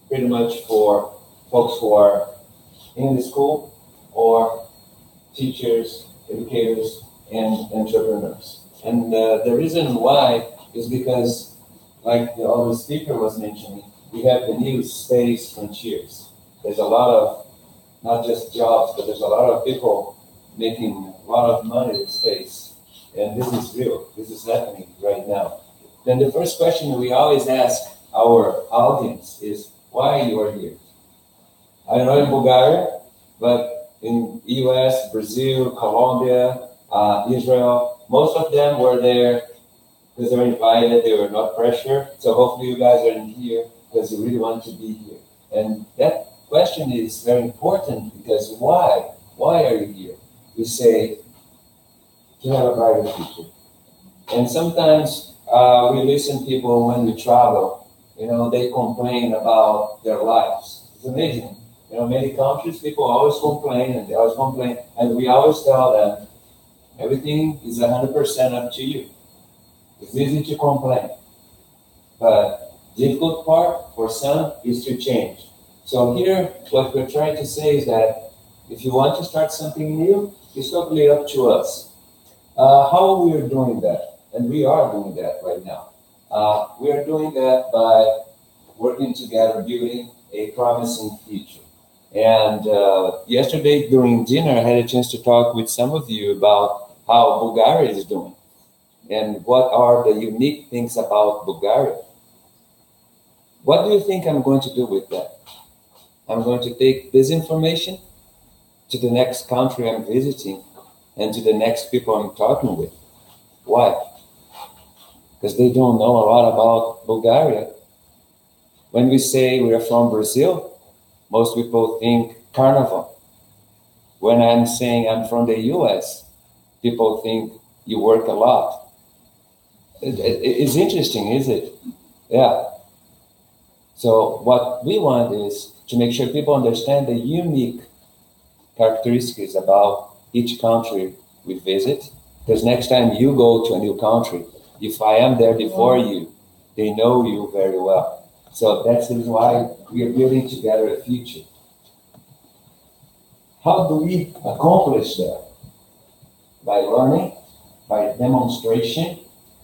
pretty much for folks who are in the school or teachers, educators, and entrepreneurs. And the reason why is because, like the other speaker was mentioning, we have the new space frontiers. There's a lot of, not just jobs, but there's a lot of people making a lot of money in space. And this is real. This is happening right now. Then the first question we always ask our audience is, why you are here? I don't know in Bulgaria, but in US, Brazil, Colombia, Israel, most of them were there because they were invited, they were not pressured. So hopefully you guys are in here because you really want to be here. And that question is very important because why? Why are you here? We say, to have a brighter future. And sometimes we listen to people when we travel, they complain about their lives. It's amazing. Many countries, people always complain and they always complain. And we always tell them, everything is 100% up to you. It's easy to complain. But difficult part for some is to change. So here, what we're trying to say is that if you want to start something new, it's totally up to us. How we are doing that, and we are doing that right now. We are doing that by working together, building a promising future. And yesterday during dinner, I had a chance to talk with some of you about how Bulgaria is doing and what are the unique things about Bulgaria. What do you think I'm going to do with that? I'm going to take this information to the next country I'm visiting and to the next people I'm talking with. Why? Because they don't know a lot about Bulgaria. When we say we are from Brazil, most people think carnival. When I'm saying I'm from the US, people think you work a lot. It's interesting, is it? Yeah. So what we want is to make sure people understand the unique characteristics about each country we visit. Because next time you go to a new country, if I am there before you, they know you very well. So that's why we are building together a future. How do we accomplish that? By learning, by demonstration,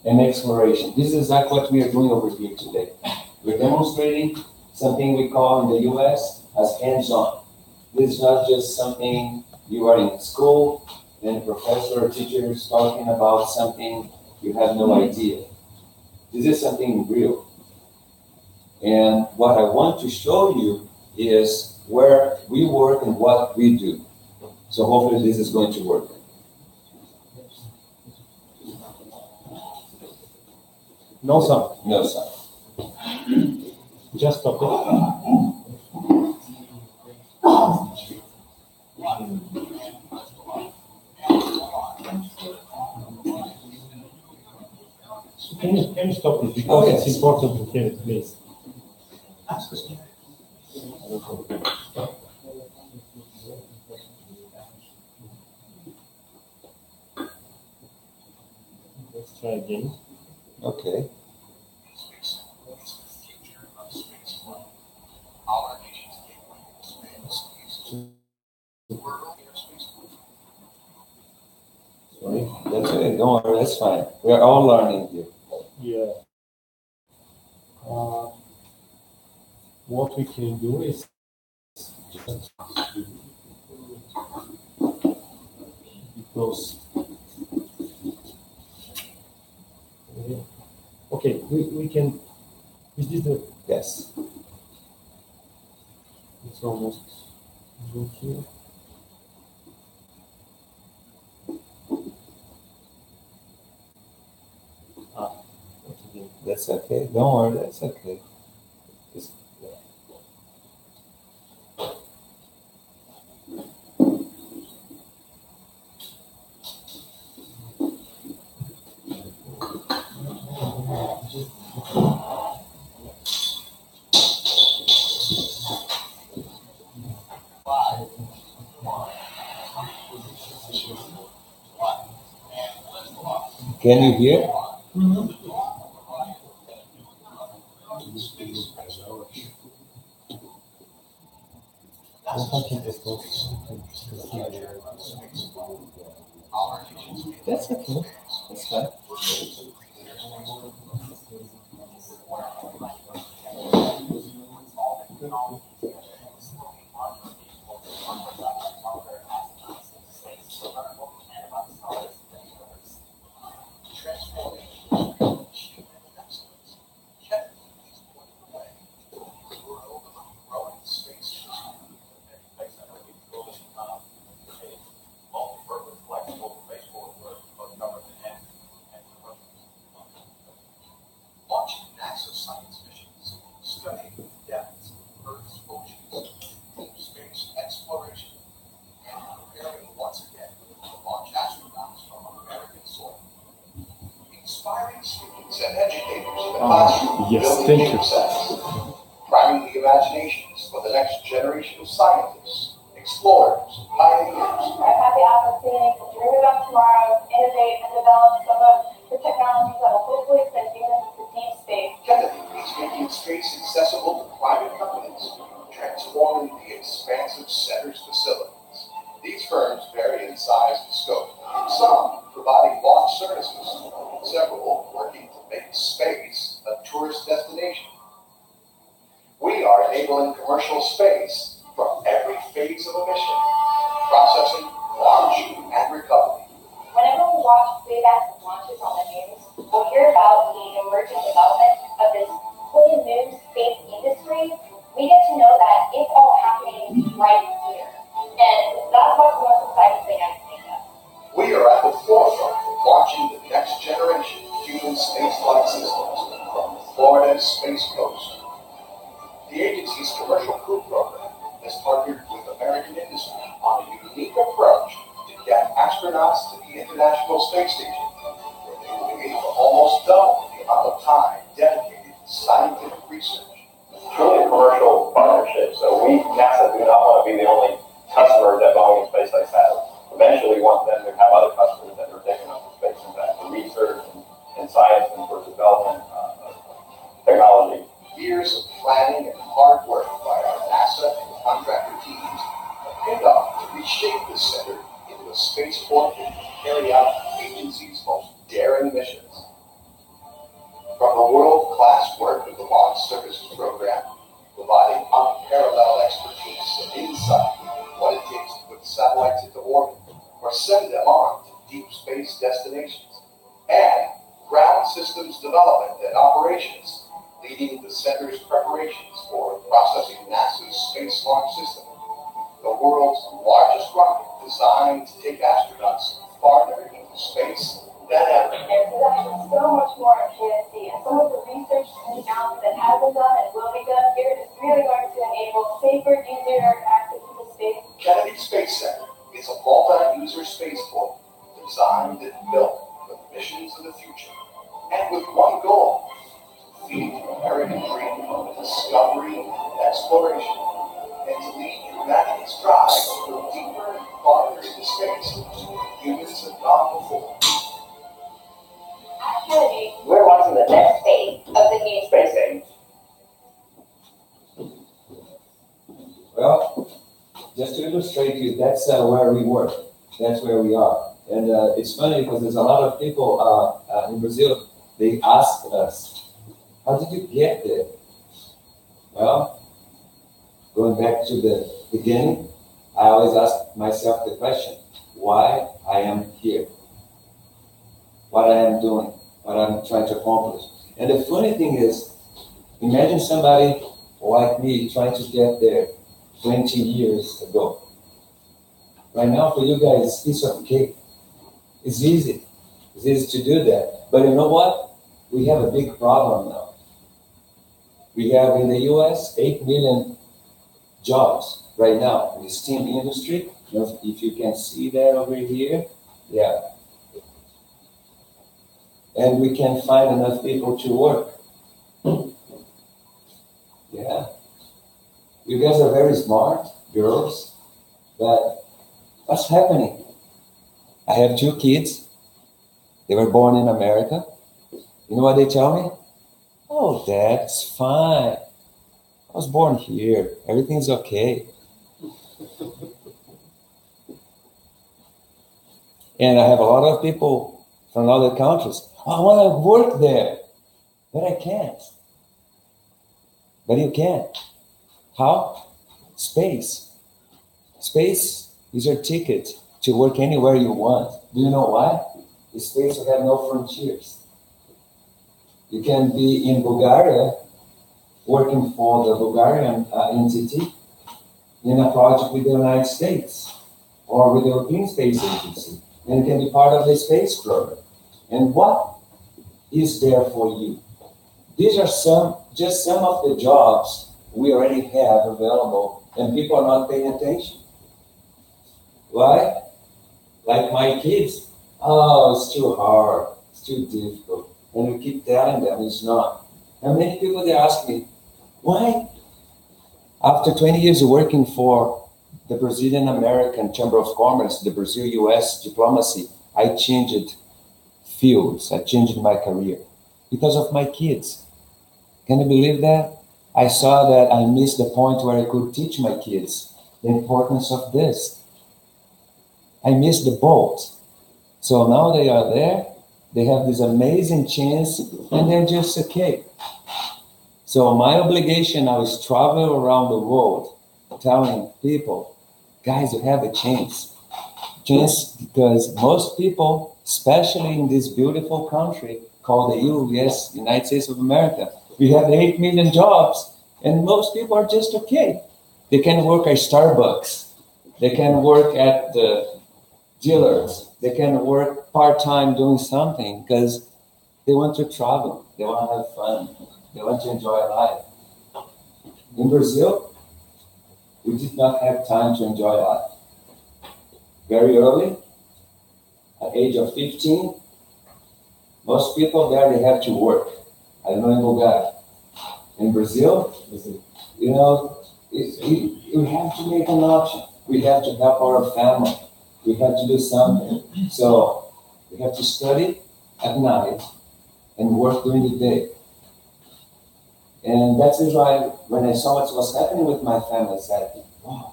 and exploration. This is exactly what we are doing over here today. We're demonstrating something we call in the US as hands-on. This is not just something you are in school and professor or teacher is talking about something you have no idea. This is something real. And what I want to show you is where we work and what we do. So hopefully this is going to work. No sound. No sound. Just stop it. So can you stop it? Because it's important to hear it, please. Let's try again. Okay. Sorry, that's okay. Don't worry, that's fine. We are all learning here. Yeah. What we can do is just because okay, we can. Is this the? Yes. It's almost good here. That's okay. Don't worry, that's okay. Just, Can you hear? That's okay. That's fine. Yes, thank you. Priming the imaginations for the next generation of scientists, explorers, pioneers. I've had the opportunity to dream about tomorrow, innovate, and develop some of the technologies that will hopefully send humans to deep space. Kennedy is making space accessible to private companies, transforming the expansive center's facilities. These firms vary in size and scope, some providing launch services, several working to make space a tourist destination. We are enabling commercial space from every phase of a mission, processing, launch, and recovery. Whenever we watch SpaceX launches on the news, we'll hear about the emerging development of this fully new space industry, we get to know that it's all happening right here. And that's what's the most exciting thing I can think of. We are at the forefront of launching the next generation human spaceflight systems from Florida's Space Coast. The agency's Commercial Crew Program has partnered with American industry on a unique approach to get astronauts to the International Space Station, where they will be able to almost double the amount of time dedicated to scientific research. Truly a commercial partnership. So NASA do not want to be the only customer that Boeing and SpaceX have. Eventually, we want them to have other customers that are taking up the space and back for research and science and for development of technology. Years of planning and hard work by our NASA and contractor teams have paid off to reshape this center into a spaceport that can carry out the agency's most daring missions. From the world-class work of the Launch Services Program, providing unparalleled expertise and insight into what it takes to put satellites into orbit or send them on to deep space destinations, and ground systems development and operations, leading the center's preparations for processing NASA's Space Launch System, the world's largest rocket designed to take astronauts farther into space than ever. There's actually so much more at KSC, and some of the research and analysis that has been done and will be done here is really going to enable safer, easier access to the space. Kennedy Space Center is a multi-user spaceport designed and built for the missions of the future, and with one goal: feed the American dream of discovery and exploration, and to lead humanity's drive to go deeper and farther into space than humans have gone before. At Kennedy, We're watching the next phase of the new space age. Well, just to illustrate you, that's where we work. That's where we are. And it's funny because there's a lot of people in Brazil, they ask us, how did you get there? Well, going back to the beginning, I always ask myself the question, why I am here? What I am doing, what I'm trying to accomplish. And the funny thing is, imagine somebody like me trying to get there 20 years ago. Right now, for you guys, it's a piece of cake. It's easy. It's easy to do that. But you know what? We have a big problem now. We have in the US 8 million jobs right now in the STEAM industry. If you can see that over here, yeah. And we can find enough people to work. Yeah. You guys are very smart, girls, but what's happening? I have 2 kids. They were born in America. You know what they tell me? Oh, that's fine. I was born here. Everything's okay. And I have a lot of people from other countries. Oh, I want to work there, but I can't. But you can. How? Space. Space is your ticket to work anywhere you want. Do you know why? The space will have no frontiers. You can be in Bulgaria working for the Bulgarian entity in a project with the United States or with the European Space Agency, and you can be part of the space program. And what is there for you? These are just some of the jobs we already have available, and people are not paying attention. Why? Like my kids, oh, it's too hard, it's too difficult. And we keep telling them it's not. And many people, they ask me, why? After 20 years of working for the Brazilian American Chamber of Commerce, the Brazil-US diplomacy, I changed fields, I changed my career because of my kids. Can you believe that? I saw that I missed the point where I could teach my kids the importance of this. I missed the boat. So now they are there, they have this amazing chance, and they're just okay. So my obligation now is travel around the world, telling people, guys, you have a chance. Chance because most people, especially in this beautiful country called the US, United States of America, we have 8 million jobs, And most people are just okay. They can work at Starbucks. They can work at the dealers. They can work part-time doing something because they want to travel. They want to have fun. They want to enjoy life. In Brazil, we did not have time to enjoy life. Very early, at the age of 15, most people there, they have to work. I don't know in Bulgaria. In Brazil, you know, we have to make an option. We have to help our family. We have to do something. So we have to study at night and work during the day. And that's why when I saw what was happening with my family, I said, wow,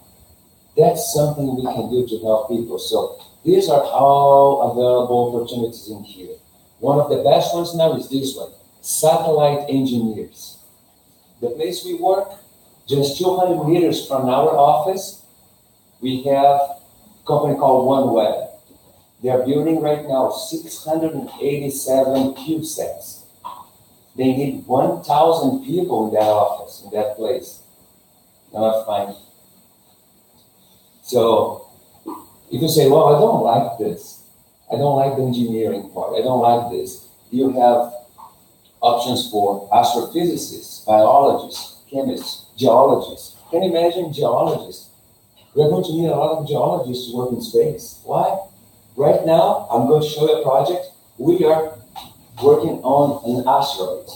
that's something we can do to help people. So these are all available opportunities in here. One of the best ones now is this one, satellite engineers. The place we work, just 200 meters from our office, we have a company called OneWeb. They're building right now 687 CubeSats. They need 1,000 people in that office, in that place. Now I find. So if you say, well, I don't like this. I don't like the engineering part. I don't like this. You have options for astrophysicists, biologists, chemists, geologists. Can you imagine geologists? We're going to need a lot of geologists to work in space. Why? Right now, I'm going to show you a project. We are working on an asteroid,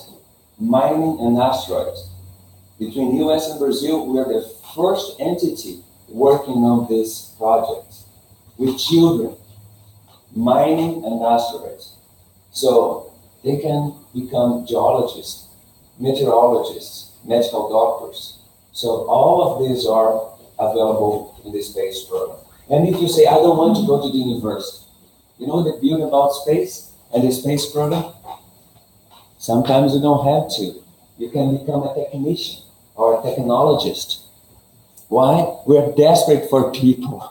mining an asteroid. Between US and Brazil, we are the first entity working on this project with children, mining an asteroid. So they can become geologists, meteorologists, medical doctors. So all of these are available in the space program. And if you say, I don't want to go to the university, you know the beauty about space and the space program? Sometimes you don't have to. You can become a technician or a technologist. Why? We're desperate for people.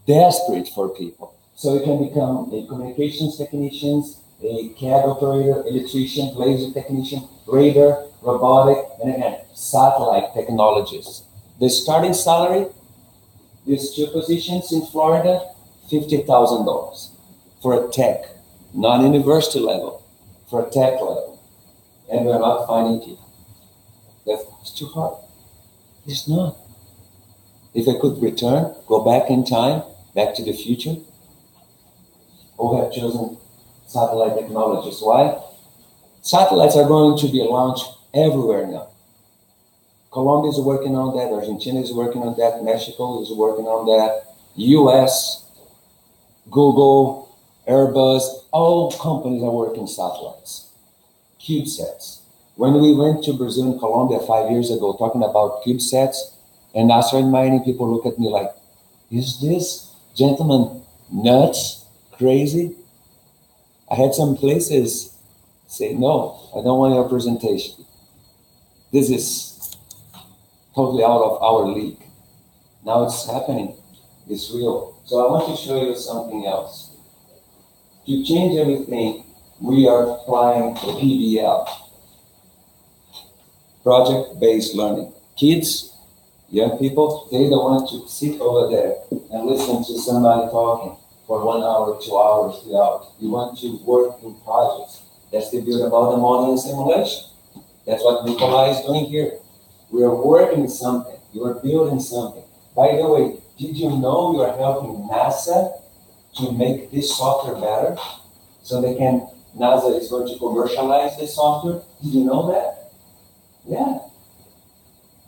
Desperate for people. So you can become a communications technician, a CAD operator, electrician, laser technician, radar, robotic, and again, satellite technologists. The starting salary, these two positions in Florida, $50,000 for a tech, non-university level, for a tech level. And we're not finding people. That's too hard. It's not. If I could return, go back in time, back to the future, I would have chosen satellite technologists. Why? Satellites are going to be launched everywhere now. Colombia is working on that, Argentina is working on that, Mexico is working on that, US, Google, Airbus, all companies are working satellites, CubeSats. When we went to Brazil and Colombia 5 years ago talking about CubeSats and asteroid mining, people look at me like, is this gentleman nuts, crazy? I had some places say, no, I don't want your presentation. This is totally out of our league. Now it's happening. It's real. So I want to show you something else. To change everything, we are applying the PBL, project-based learning. Kids, young people, they don't want to sit over there and listen to somebody talking for 1 hour, 2 hours, 3 hours. You want to work in projects. That's the beauty about the modeling and simulation. That's what Nikolai is doing here. We are working something. You are building something. By the way, did you know you are helping NASA to make this software better? So NASA is going to commercialize this software. Did you know that? Yeah.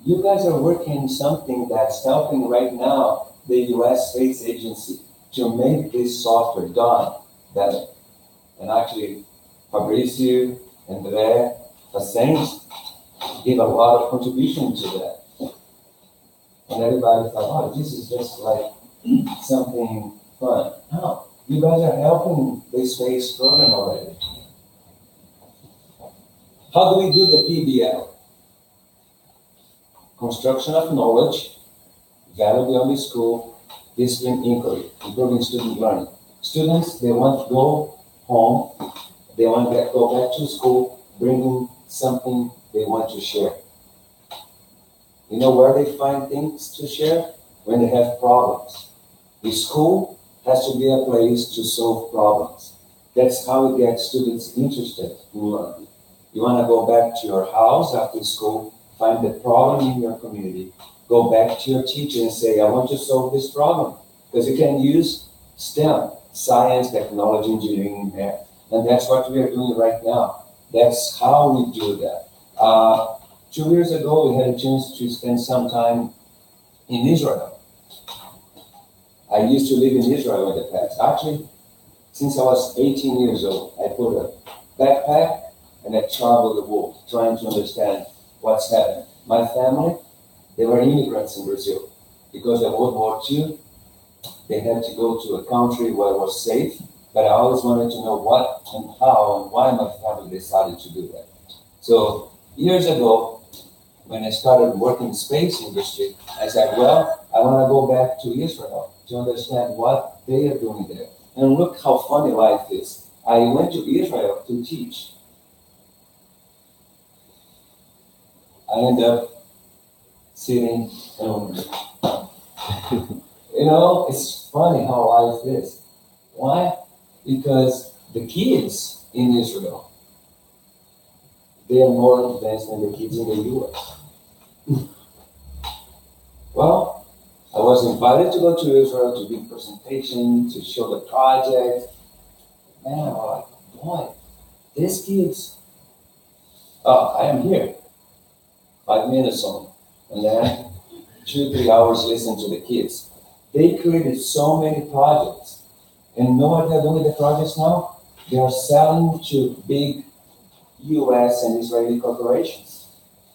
You guys are working on something that's helping right now the US Space Agency to make this software done better. And actually, Fabrizio, André, Vicente gave a lot of contribution to that. And everybody thought, oh, this is just like something fun. No, you guys are helping the space program already. How do we do the PBL? Construction of knowledge, value beyond the school, discipline inquiry, improving student learning. Students, they want to go home, they want to go back to school, bringing something they want to share. You know where they find things to share? When they have problems. The school has to be a place to solve problems. That's how we get students interested in learning. You want to go back to your house after school, find the problem in your community, go back to your teacher and say, I want to solve this problem. Because you can use STEM, science, technology, engineering, math. And that's what we are doing right now. That's how we do that. 2 years ago, we had a chance to spend some time in Israel. I used to live in Israel in the past. Actually, since I was 18 years old, I put a backpack and I traveled the world trying to understand what's happening. My family, they were immigrants in Brazil. Because of World War II, they had to go to a country where it was safe, but I always wanted to know what and how and why my family decided to do that. So years ago, when I started working in the space industry, I said, well, I want to go back to Israel to understand what they are doing there. And look how funny life is. I went to Israel to teach. I ended up sitting home. You know, it's funny how life is. Why? Because the kids in Israel, they are more advanced than the kids in the US. Well, I was invited to go to Israel to give a presentation, to show the project. Man, I was like, boy, these kids, I am here. 5 minutes on. And then 2-3 hours listening to the kids. They created so many projects. And you know what they're doing with the projects now? They are selling to big US and Israeli corporations.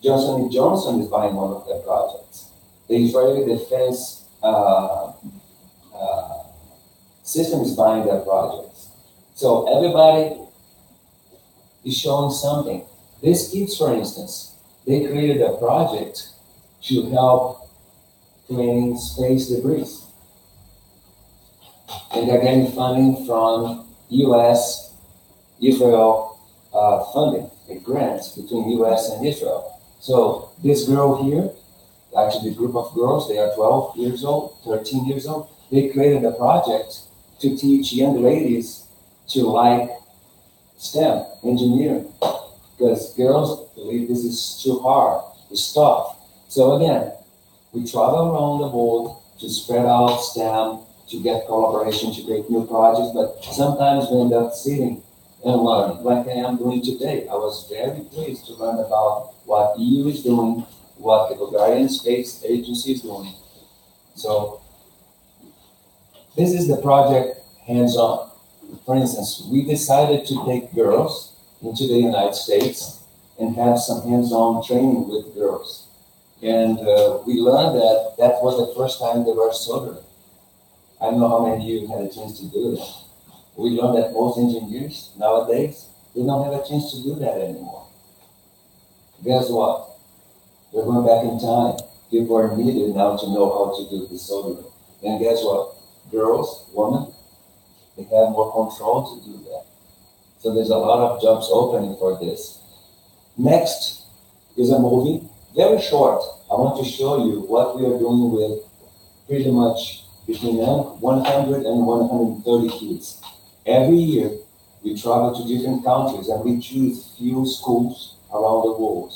Johnson & Johnson is buying one of their projects. The Israeli Defense System is buying their projects. So everybody is showing something. These kids, for instance, they created a project to help cleaning space debris. And they're getting funding from US, Israel funding, a grant between US and Israel. So this girl here, actually a group of girls, they are 12 years old, 13 years old, they created a project to teach young ladies to like STEM, engineering, because girls believe this is too hard, it's tough. So again, we travel around the world to spread out STEM, to get collaboration, to create new projects, but sometimes we end up sitting and learning, like I am doing today. I was very pleased to learn about what EU is doing, what the Bulgarian Space Agency is doing. So this is the project hands-on. For instance, we decided to take girls into the United States and have some hands-on training with girls. And we learned that that was the first time they were soldering. I don't know how many of you had a chance to do that. We learned that most engineers nowadays, they don't have a chance to do that anymore. Guess what? We're going back in time. People are needed now to know how to do the soldering. And guess what? Girls, women, they have more control to do that. So there's a lot of jobs opening for this. Next is a movie, very short. I want to show you what we are doing with pretty much between 100 and 130 kids. Every year, we travel to different countries and we choose few schools around the world.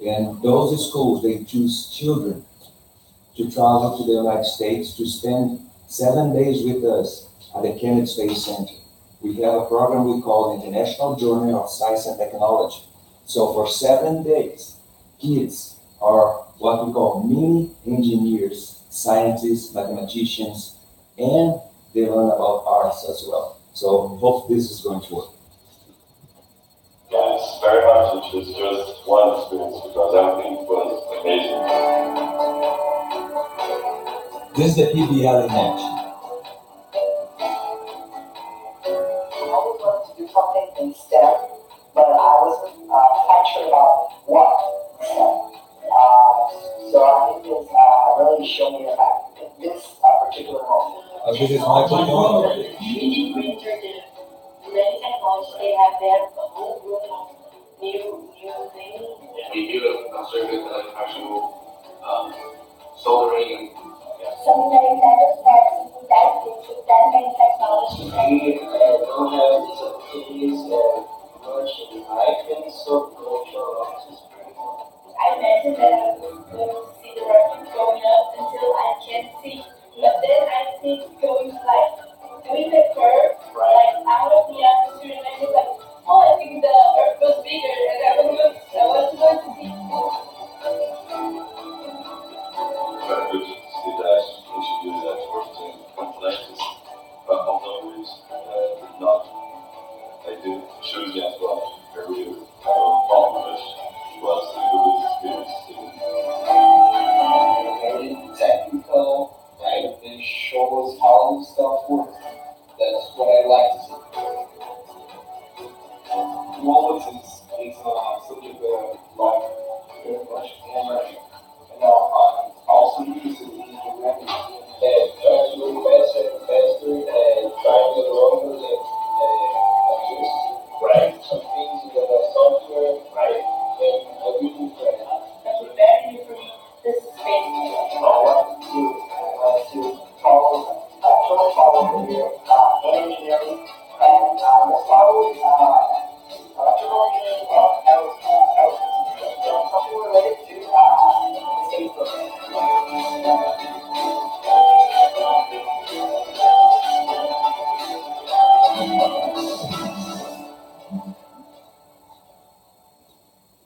And those schools, they choose children to travel to the United States to spend 7 days with us at the Kennedy Space Center. We have a program we call International Journey of Science and Technology. So for 7 days, kids are what we call mini engineers, scientists, mathematicians, and they learn about arts as well. So hope this is going to work. Yes, very much. It was just one experience because everything was amazing. This is the PBL in action. I always wanted to do something in STEM, but I wasn't quite sure about what STEM. So I think this really showed me about this particular moment. This is Michael Moore. 3D printer did many technologies. They have their whole group of new things. We built a certain actual Susie as well. Very problem was to do with students. Very technical, right? It shows how stuff works. That's what I like to see. Wallet is subject like very much and also used in programming. And try to move faster and faster and try to get over it and just write some things in the software, right? And everything right. That's what bad news for me. This is space. To follow, short follow here, engineering, and we'll follow electrical engineering and aerospace. Something related to space program.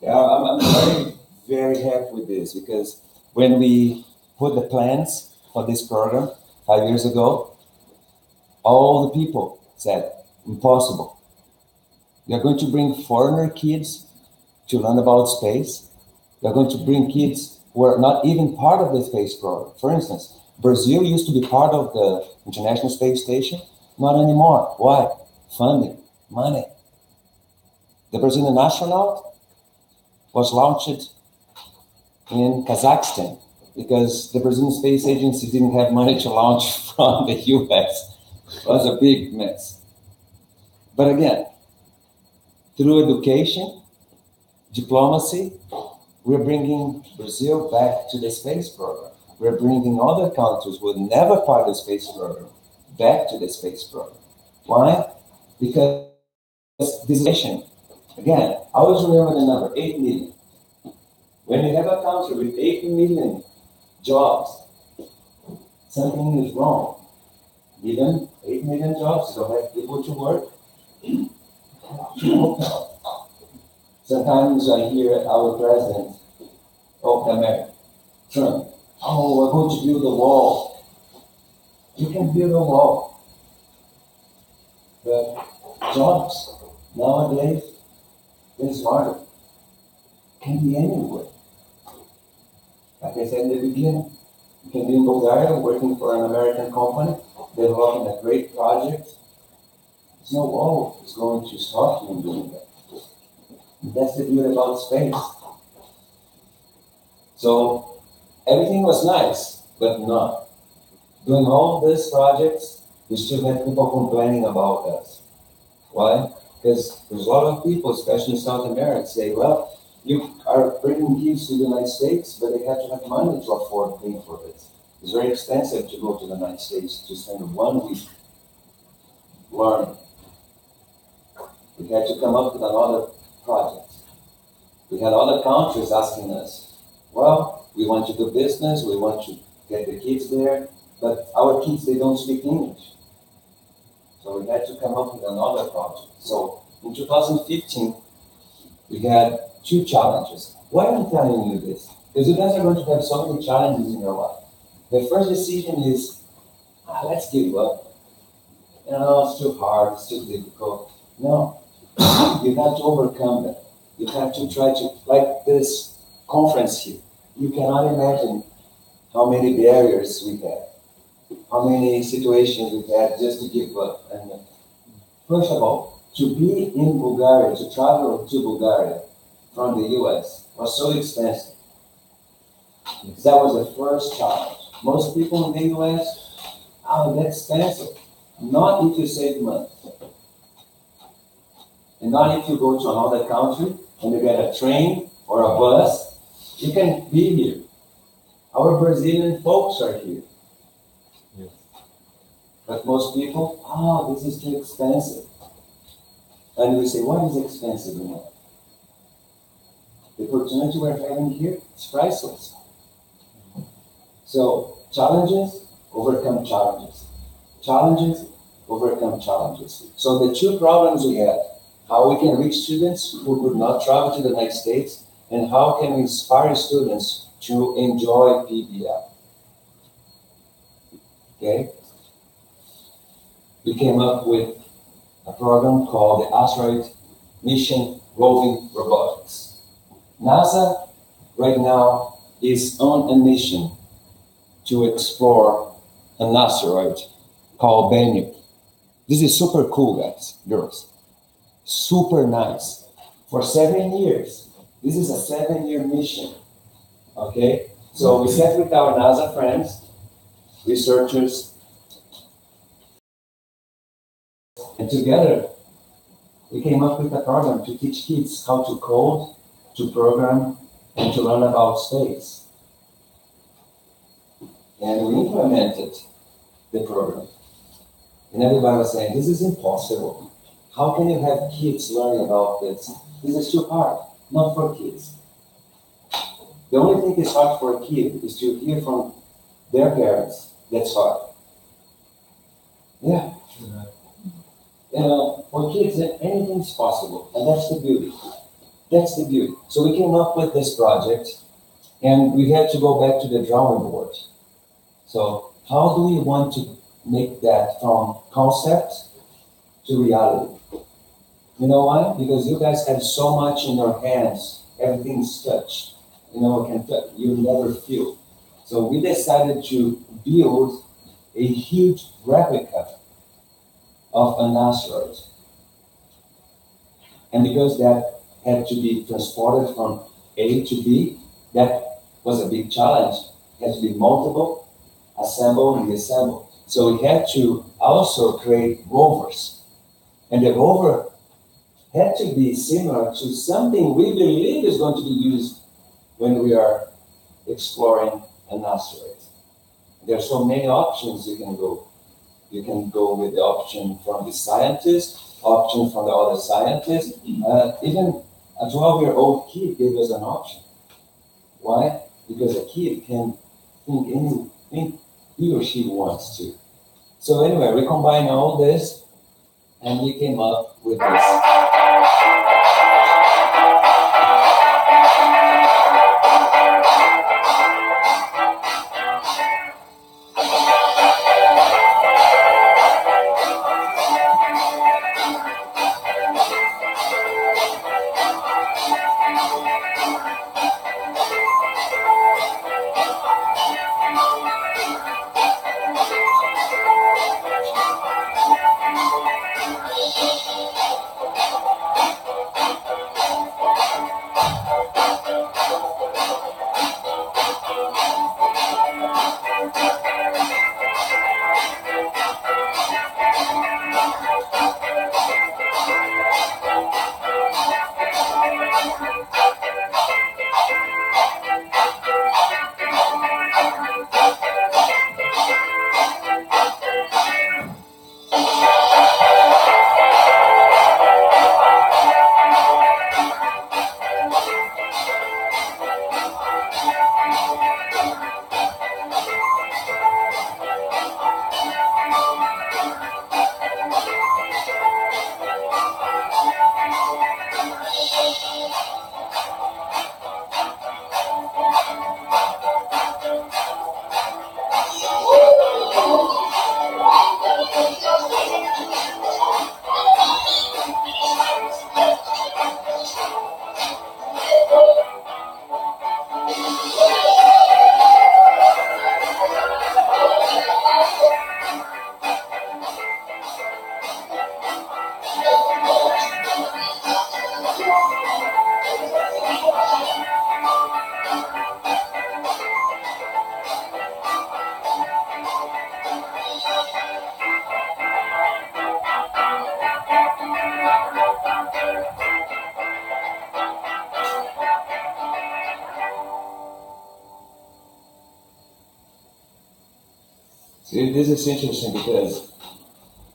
Yeah, I'm very, very happy with this because when we put the plans for this program 5 years ago, all the people said, impossible. You're going to bring foreigner kids to learn about space. You're going to bring kids who are not even part of the space program. For instance, Brazil used to be part of the International Space Station. Not anymore. Why? Funding, money. The Brazilian astronaut was launched in Kazakhstan because the Brazilian Space Agency didn't have money to launch from the US. It was a big mess. But again, through education, diplomacy, we're bringing Brazil back to the space program. We're bringing other countries who were never part of the space program back to the space program. Why? Because this nation, again, I always remember the number, 8 million. When you have a country with 8 million jobs, something is wrong. Given 8 million jobs, you don't have people to work. Sometimes I hear our president of America, Trump, oh, we're going to build a wall. You can build a wall. But jobs nowadays is harder. Can be anywhere. Like I said in the beginning, you can be in Bulgaria working for an American company, developing a great project. There's no wall that's going to stop you from doing that. And that's the beauty about space. So everything was nice, but not. Doing all these projects, we still had people complaining about us. Why? Because there's a lot of people, especially in South America, say, well, you are bringing kids to the United States, but they have to have money to afford paying for it. It's very expensive to go to the United States to spend 1 week learning. We had to come up with another project. We had other countries asking us, well, we want to do business, we want to get the kids there, but our kids, they don't speak English. So we had to come up with another project. So in 2015, we had 2 challenges. Why am I telling you this? Because you guys are going to have so many challenges in your life. The first decision is, let's give up. You know, it's too hard, it's too difficult. No, you have to overcome that. You have to try to, like this conference here, you cannot imagine how many barriers we had, how many situations we had just to give up. And first of all, to be in Bulgaria, to travel to Bulgaria from the US was so expensive. That was the first challenge. Most people in the US, that's expensive. Not if you save money. And not if you go to another country and you get a train or a bus, you can be here. Our Brazilian folks are here. Yes. But most people, this is too expensive. And we say, what is expensive enough? The opportunity we're having here is priceless. So challenges overcome challenges. Challenges overcome challenges. So the 2 problems we had, how we can reach students who could not travel to the United States, and how can we inspire students to enjoy PBL. Okay? We came up with a program called the Asteroid mission roving robotics. NASA right now is on a mission to explore an asteroid called Bennu. This is super cool, guys, girls. Super nice. For 7 years. This is a 7-year mission. Okay? So we sat with our NASA friends, researchers, and together we came up with a program to teach kids how to code, to program, and to learn about space. And we implemented the program. And everybody was saying, this is impossible. How can you have kids learning about this? This is too hard. Not for kids. The only thing that's hard for a kid is to hear from their parents. That's hard. Yeah. You know, for kids, anything's possible. And that's the beauty. That's the beauty. So we came up with this project, and we had to go back to the drawing board. So how do we want to make that from concept to reality? You know why? Because you guys have so much in your hands. Everything's touch. You know, you never feel. So we decided to build a huge replica of an asteroid. And because that had to be transported from A to B, that was a big challenge. It had to be multiple, assemble and reassemble. So we had to also create rovers. And the rover had to be similar to something we believe is going to be used when we are exploring an asteroid. There are so many options you can go. You can go with the option from the scientist, option from the other scientist. Even a 12-year-old kid gave us an option. Why? Because a kid can think anything he or she wants to. So anyway, we combined all this, and we came up with this. See, this is interesting because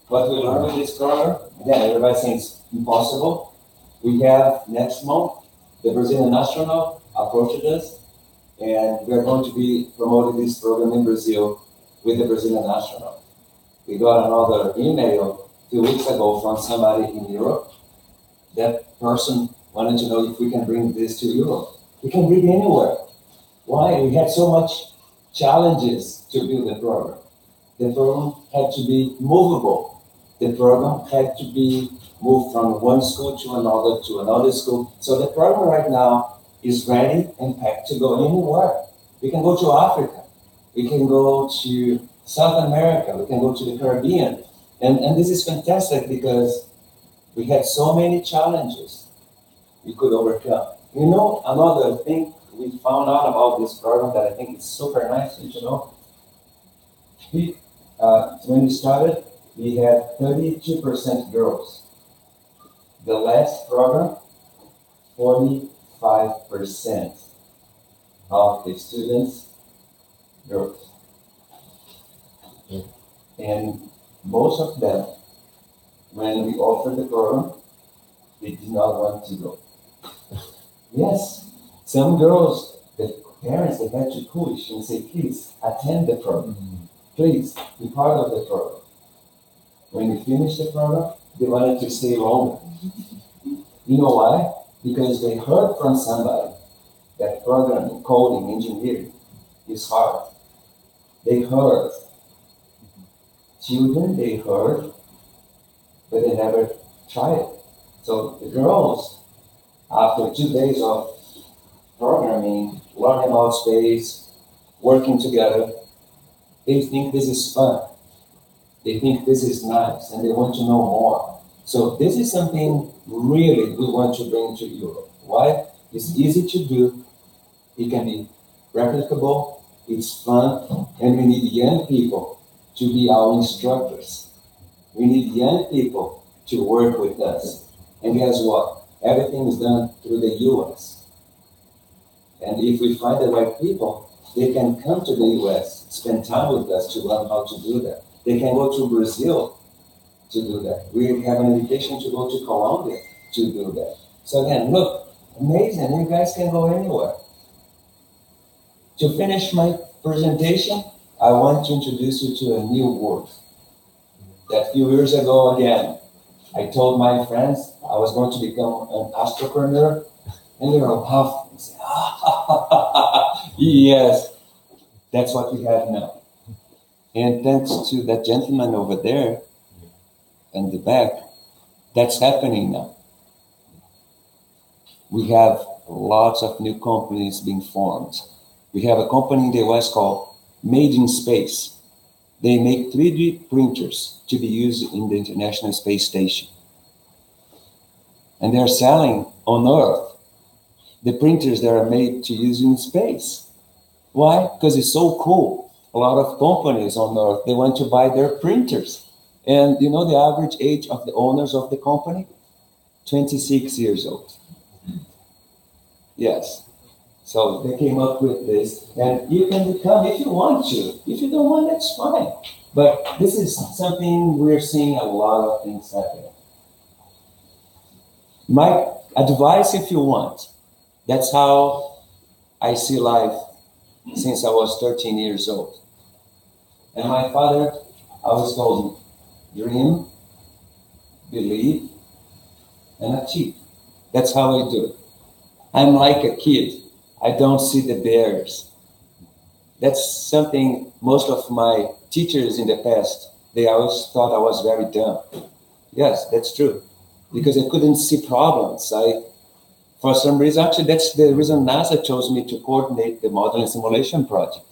what we learned in this program, again, everybody thinks impossible. We have next month, the Brazilian astronaut approached us, and we are going to be promoting this program in Brazil with the Brazilian astronaut. We got another email 2 weeks ago from somebody in Europe. That person wanted to know if we can bring this to Europe. We can bring it anywhere. Why? We had so much challenges to build the program. The program had to be movable. the program had to be moved from one school to another school. So the program right now is ready and packed to go anywhere. We can go to Africa. We can go to South America. We can go to the Caribbean. And this is fantastic because we had so many challenges we could overcome. You know, another thing we found out about this program that I think is super nice, you know. When we started, we had 32% girls. The last program, 45% of the students, girls. And most of them, when we offered the program, they did not want to go. Yes, some girls, the parents, they had to push and say, please, attend the program. Please, be part of the program. When we finished the program, they wanted to stay longer. You know why? Because they heard from somebody that programming, coding, engineering is hard. They heard. Children, they heard, but they never tried it. So the girls, after 2 days of programming, learning about space, working together, they think this is fun. They think this is nice, and they want to know more. So this is something really we want to bring to Europe. Why? It's easy to do. It can be replicable. It's fun, and we need young people to be our instructors. We need young people to work with us. And guess what? Everything is done through the US. And if we find the right people, they can come to the US, spend time with us to learn how to do that. They can go to Brazil to do that. We have an invitation to go to Colombia to do that. So again, look, amazing, you guys can go anywhere. To finish my presentation, I want to introduce you to a new word. That few years ago, again, I told my friends I was going to become an entrepreneur, and they were laughing and say, yes, that's what we have now. And thanks to that gentleman over there in the back, that's happening now. We have lots of new companies being formed. We have a company in the US called Made in Space. They make 3D printers to be used in the International Space Station. And they're selling on Earth the printers that are made to use in space. Why? Because it's so cool. A lot of companies on Earth, they want to buy their printers. And you know the average age of the owners of the company? 26 years old. Yes. So they came up with this, and you can become if you want to. If you don't want, that's fine. But this is something we're seeing a lot of things happening. My advice, if you want, that's how I see life since I was 13 years old. And my father always told me, dream, believe, and achieve. That's how I do it. I'm like a kid. I don't see the barriers. That's something most of my teachers in the past, they always thought I was very dumb. Yes, that's true. Because I couldn't see problems. For some reason, actually, that's the reason NASA chose me to coordinate the modeling simulation project.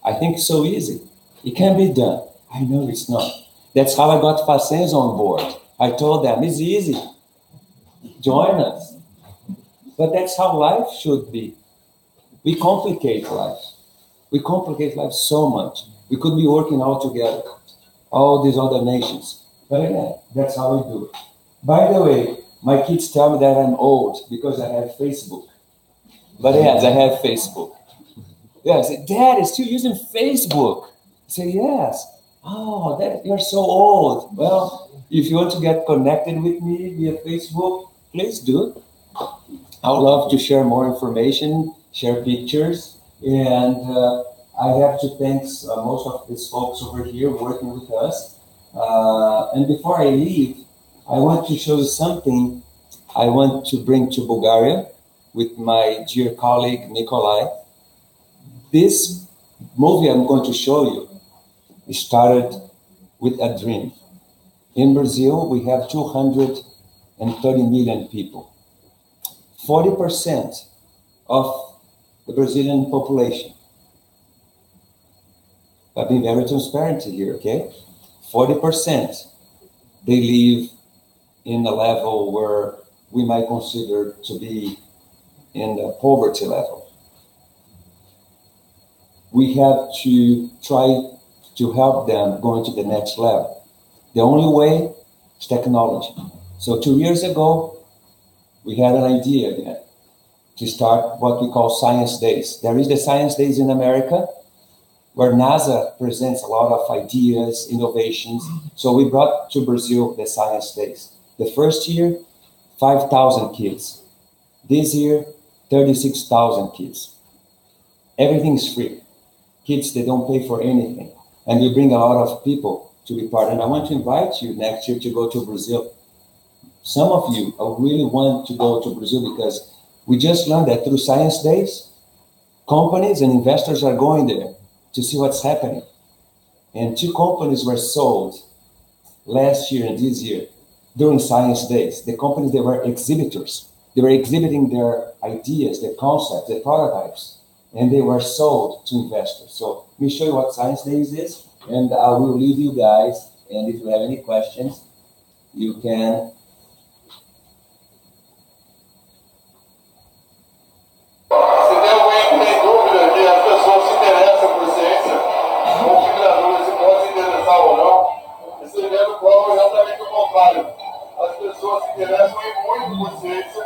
I think it's so easy. It can be done. I know it's not. That's how I got Facens on board. I told them, it's easy. Join us. But that's how life should be. We complicate life. We complicate life so much. We could be working all together, all these other nations. But again, that's how we do it. By the way, my kids tell me that I'm old because I have Facebook. But yes, I have Facebook. Yeah, I say, Dad, is still using Facebook? I say, yes. Oh, you're so old. Well, if you want to get connected with me via Facebook, please do. I would love to share more information, share pictures, and I have to thank most of these folks over here working with us. And before I leave, I want to show you something I want to bring to Bulgaria with my dear colleague, Nikolai. This movie I'm going to show you, it started with a dream. In Brazil, we have 230 million people. 40% of the Brazilian population. I've been very transparent here, okay? 40%, they live in a level where we might consider to be in the poverty level. We have to try to help them going to the next level. The only way is technology. So 2 years ago, we had an idea again to start what we call Science Days. There is the Science Days in America, where NASA presents a lot of ideas, innovations. So we brought to Brazil the Science Days. The first year, 5,000 kids. This year, 36,000 kids. Everything is free. Kids, they don't pay for anything. And we bring a lot of people to be part. And I want to invite you next year to go to Brazil. Some of you really want to go to Brazil because we just learned that through Science Days, companies and investors are going there to see what's happening. And 2 companies were sold last year and this year during Science Days. The companies, they were exhibitors. They were exhibiting their ideas, their concepts, their prototypes, and they were sold to investors. So let me show you what Science Days is, and I will leave you guys, and if you have any questions, you can. As pessoas se interessam muito por ciência,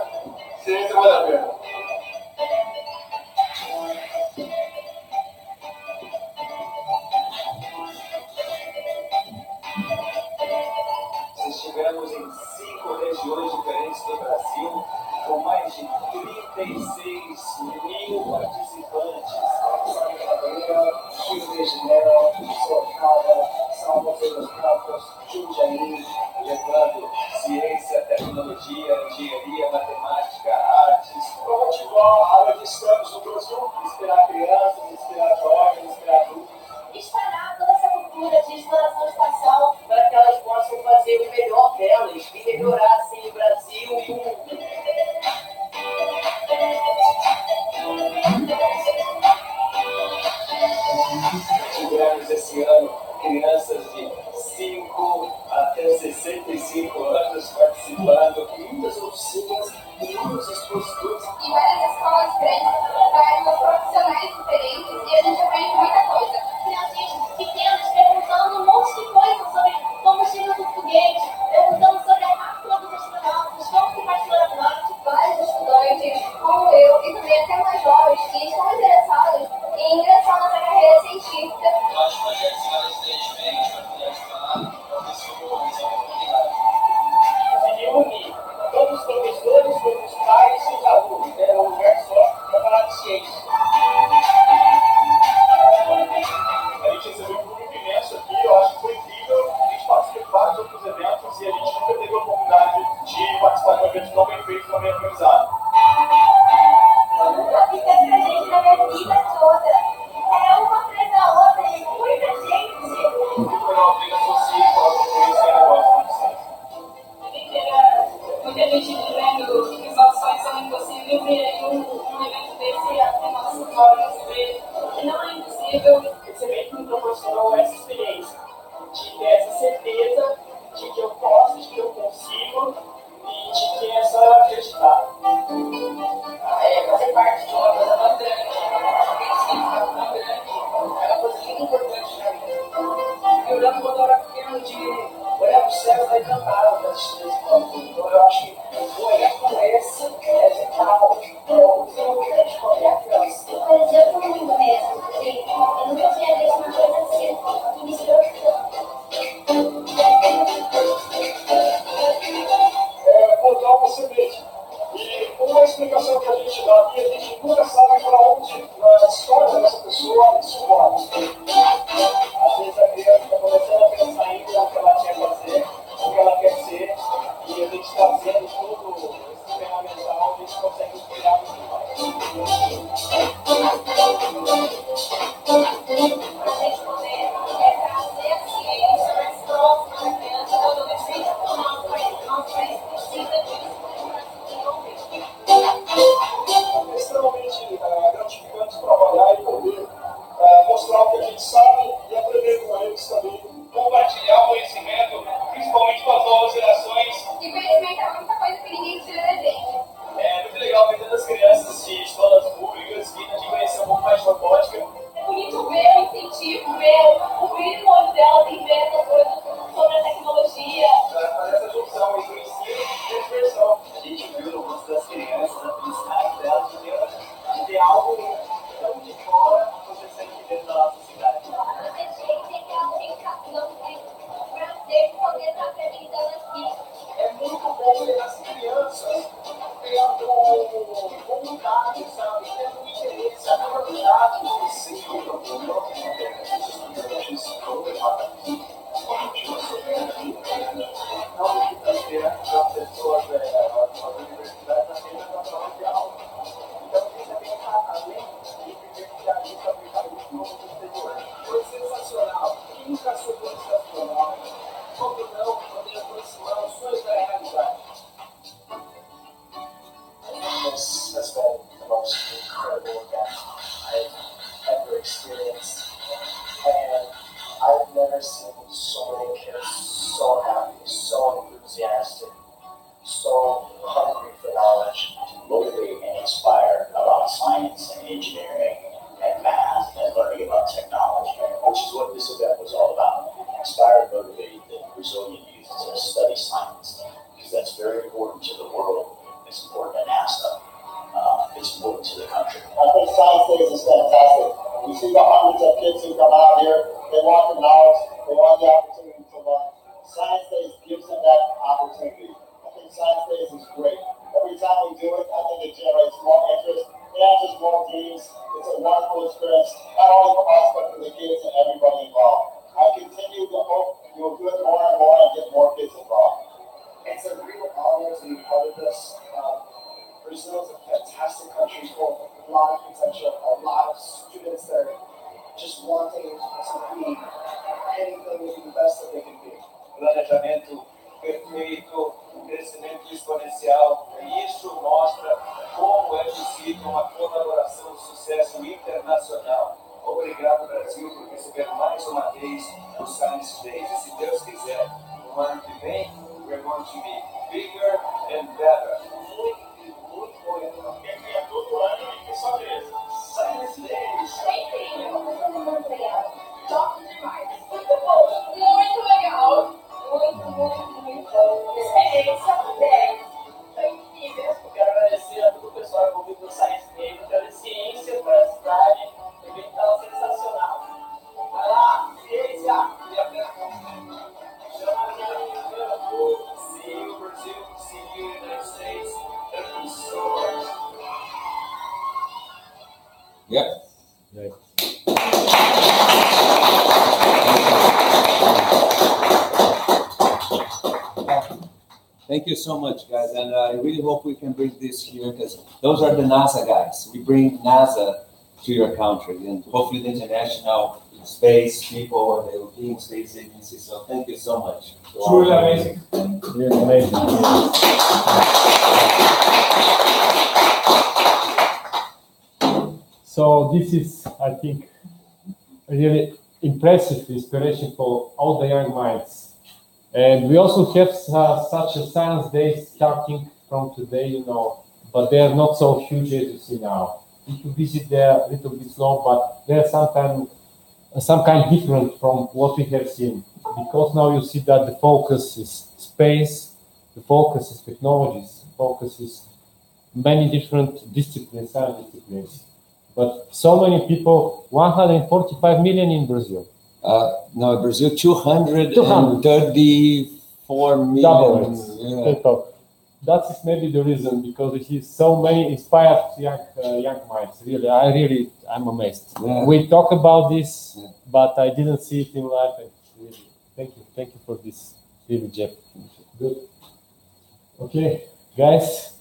ciência vale a pena. Estivemos em 5 regiões diferentes do Brasil, com mais de 36 mil participantes. Santa Catarina, Rio de Janeiro, Sorocaba, São José dos Campos, Jundiaí, levando ciência, tecnologia, engenharia, matemática, artes. Para motivar a área de estudos no Brasil, inspirar crianças, inspirar jovens, inspirar adultos. Espalhar toda essa cultura de exploração espacial para que elas possam fazer o melhor delas e melhorar assim o Brasil e o mundo. Tivemos esse ano crianças de 5 até 65 anos participando, muitas oficinas, muitas exposições. E várias escolas grandes, vários profissionais diferentes, e a gente aprende muita coisa. Crianças pequenas perguntando um monte de coisas sobre combustível do foguete, perguntando sobre a máquina dos astronautas, como que faz laboratório. Vários estudantes, como eu, e também até mais jovens, que estão interessados em ingressar nessa carreira científica. Nós projetos várias ideias diferentes para poder ajudar professores e a comunidade. E unir todos os professores, todos os pais e os alunos, né? Um lugar só para falar de ciência. A gente recebeu um grupo imenso aqui, eu acho que foi incrível. A gente participou de vários outros eventos e a gente nunca teve a oportunidade de participar de um evento tão bem feito, tão bem organizado. Eu nunca vi tanta gente na minha vida toda. Era uma atrás da outra e muita gente. Foi uma briga social para conhecer a negócio de ciência. Muita gente dizendo que os opções são impossíveis e aí um evento desse até nossos olhos ver que não é impossível. Esse evento me proporcionou essa experiência, de ter essa certeza de que eu posso, de que eu consigo e de que é só acreditar. Fazer parte de uma coisa tão grande, tão grande, é uma coisa muito importante na vida. Eu lembro quando eu era pequeno de olhar para o céu e cantar das estrelas. Então eu acho que um olhar como esse é vital. Você não quer escolher a criança. Mas eu fui muito mesmo. Eu nunca tinha visto uma coisa assim. Que me inspirou Contar uma semente. E uma explicação que a gente dá aqui, a gente nunca sabe para onde a história dessa pessoa se move. Às vezes a criança está começando a pensar ainda no que ela quer fazer, o que ela quer ser, e a gente enthusiastic, so hungry for knowledge, to motivate and inspire about science and engineering and math and learning about technology, which is what this event was all about. Inspire and motivate the Brazilian youth to study science, because that's very important to the world. It's important to NASA. It's important to the country. I think Science Days is fantastic. You see the hundreds of kids who come out here. They want the knowledge. They want the opportunity to learn. Science Days gives them that opportunity. I think Science Days is great. Every time we do it, I think it generates more interest. It answers more dreams. It's a wonderful experience, not only for us, but for the kids and everybody involved. I continue to hope you'll do it more and more and get more kids involved. It's a real honor to be part of this. Brazil is a fantastic country full of a lot of potential, a lot of students that are just wanting to be anything to be the best that they can be. Planejamento perfeito, crescimento exponencial. Isso mostra como é possível uma colaboração de sucesso internacional. Obrigado, Brasil, por receber mais uma vez o Science Days. E se Deus quiser, no ano que vem, we're going to be bigger and better. Science Days. Muito legal. Top demais. Muito bom. Muito legal. Muito. Experiência 10. Foi incrível. Eu quero agradecer a todo o pessoal envolvido no Science Days, pela ciência, pela cidade. O evento estava sensacional. Vai lá, ciência. See you, Brazil. See you, United States. Thank you so much. Yep. Right. Thank you so much, guys, and I really hope we can bring this here, because those are the NASA guys. We bring NASA to your country, and hopefully the international space people and the European Space Agency. So thank you so much. Truly amazing. Really amazing. So this is, I think, a really impressive inspiration for all the young minds. And we also have such a Science Day starting from today, but they are not so huge as you see now. If you visit there, a little bit slow, but they are some kind different from what we have seen. Because now you see that the focus is space, the focus is technologies, the focus is many different disciplines, science disciplines. But so many people, 145 million in Brazil. No, Brazil, 234 million. Double Yeah. people. That is maybe the reason, because we see so many inspired young minds. Really, I'm amazed. Yeah. We talk about this, but I didn't see it in life. And really, thank you for this, really, Jeff. Good. Okay, guys.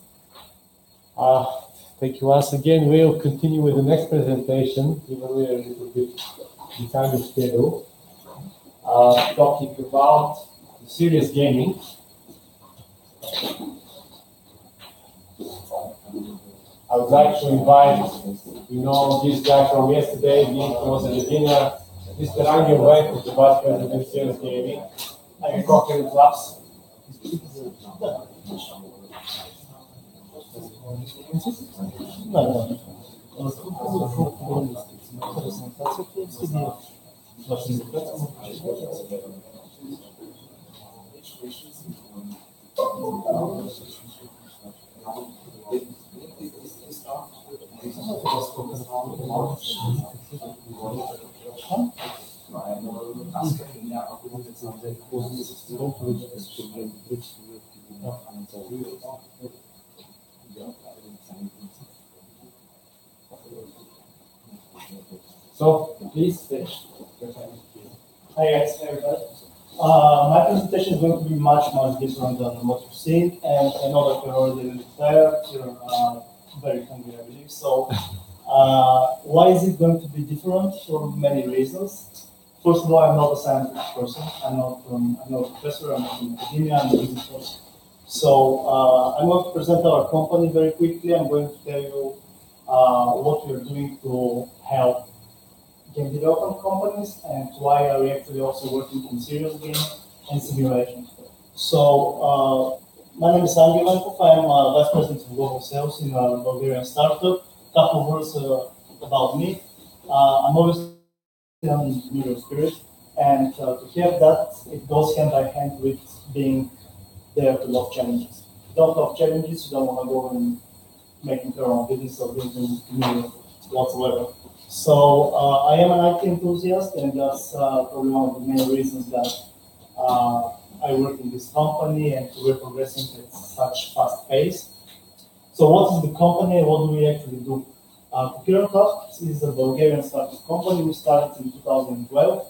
Thank you once again. We'll continue with the next presentation, even we are a little bit behind the schedule. Talking about serious gaming. I would like to invite, this guy from yesterday, he was a beginner, Mr. Angel White, who's the Vice President of Serious Gaming. I can talk in class. So, please. Hi guys, everybody. My presentation is going to be much different than what you've seen, and I know that you're already tired, you're very hungry, I believe. So, why is it going to be different? For many reasons. First of all, I'm not a scientific person. I'm not a professor. I'm not in academia. I'm a business person. So, I'm going to present our company very quickly. I'm going to tell you what we're doing to help game development companies and why are we actually also working in serious games and simulations. So my name is Andy Vankov. I'm Vice President of Global Sales in a Bulgarian startup. Couple of words about me. I'm always in entrepreneurial spirit, and to have that, it goes hand by hand with being there to love challenges. If you don't love challenges, you don't want to go and making your own business or building community whatsoever. So I am an IT enthusiast, and that's probably one of the main reasons that I work in this company and we're progressing at such fast pace. So what is the company and what do we actually do? Coherent is a Bulgarian startup company. We started in 2012,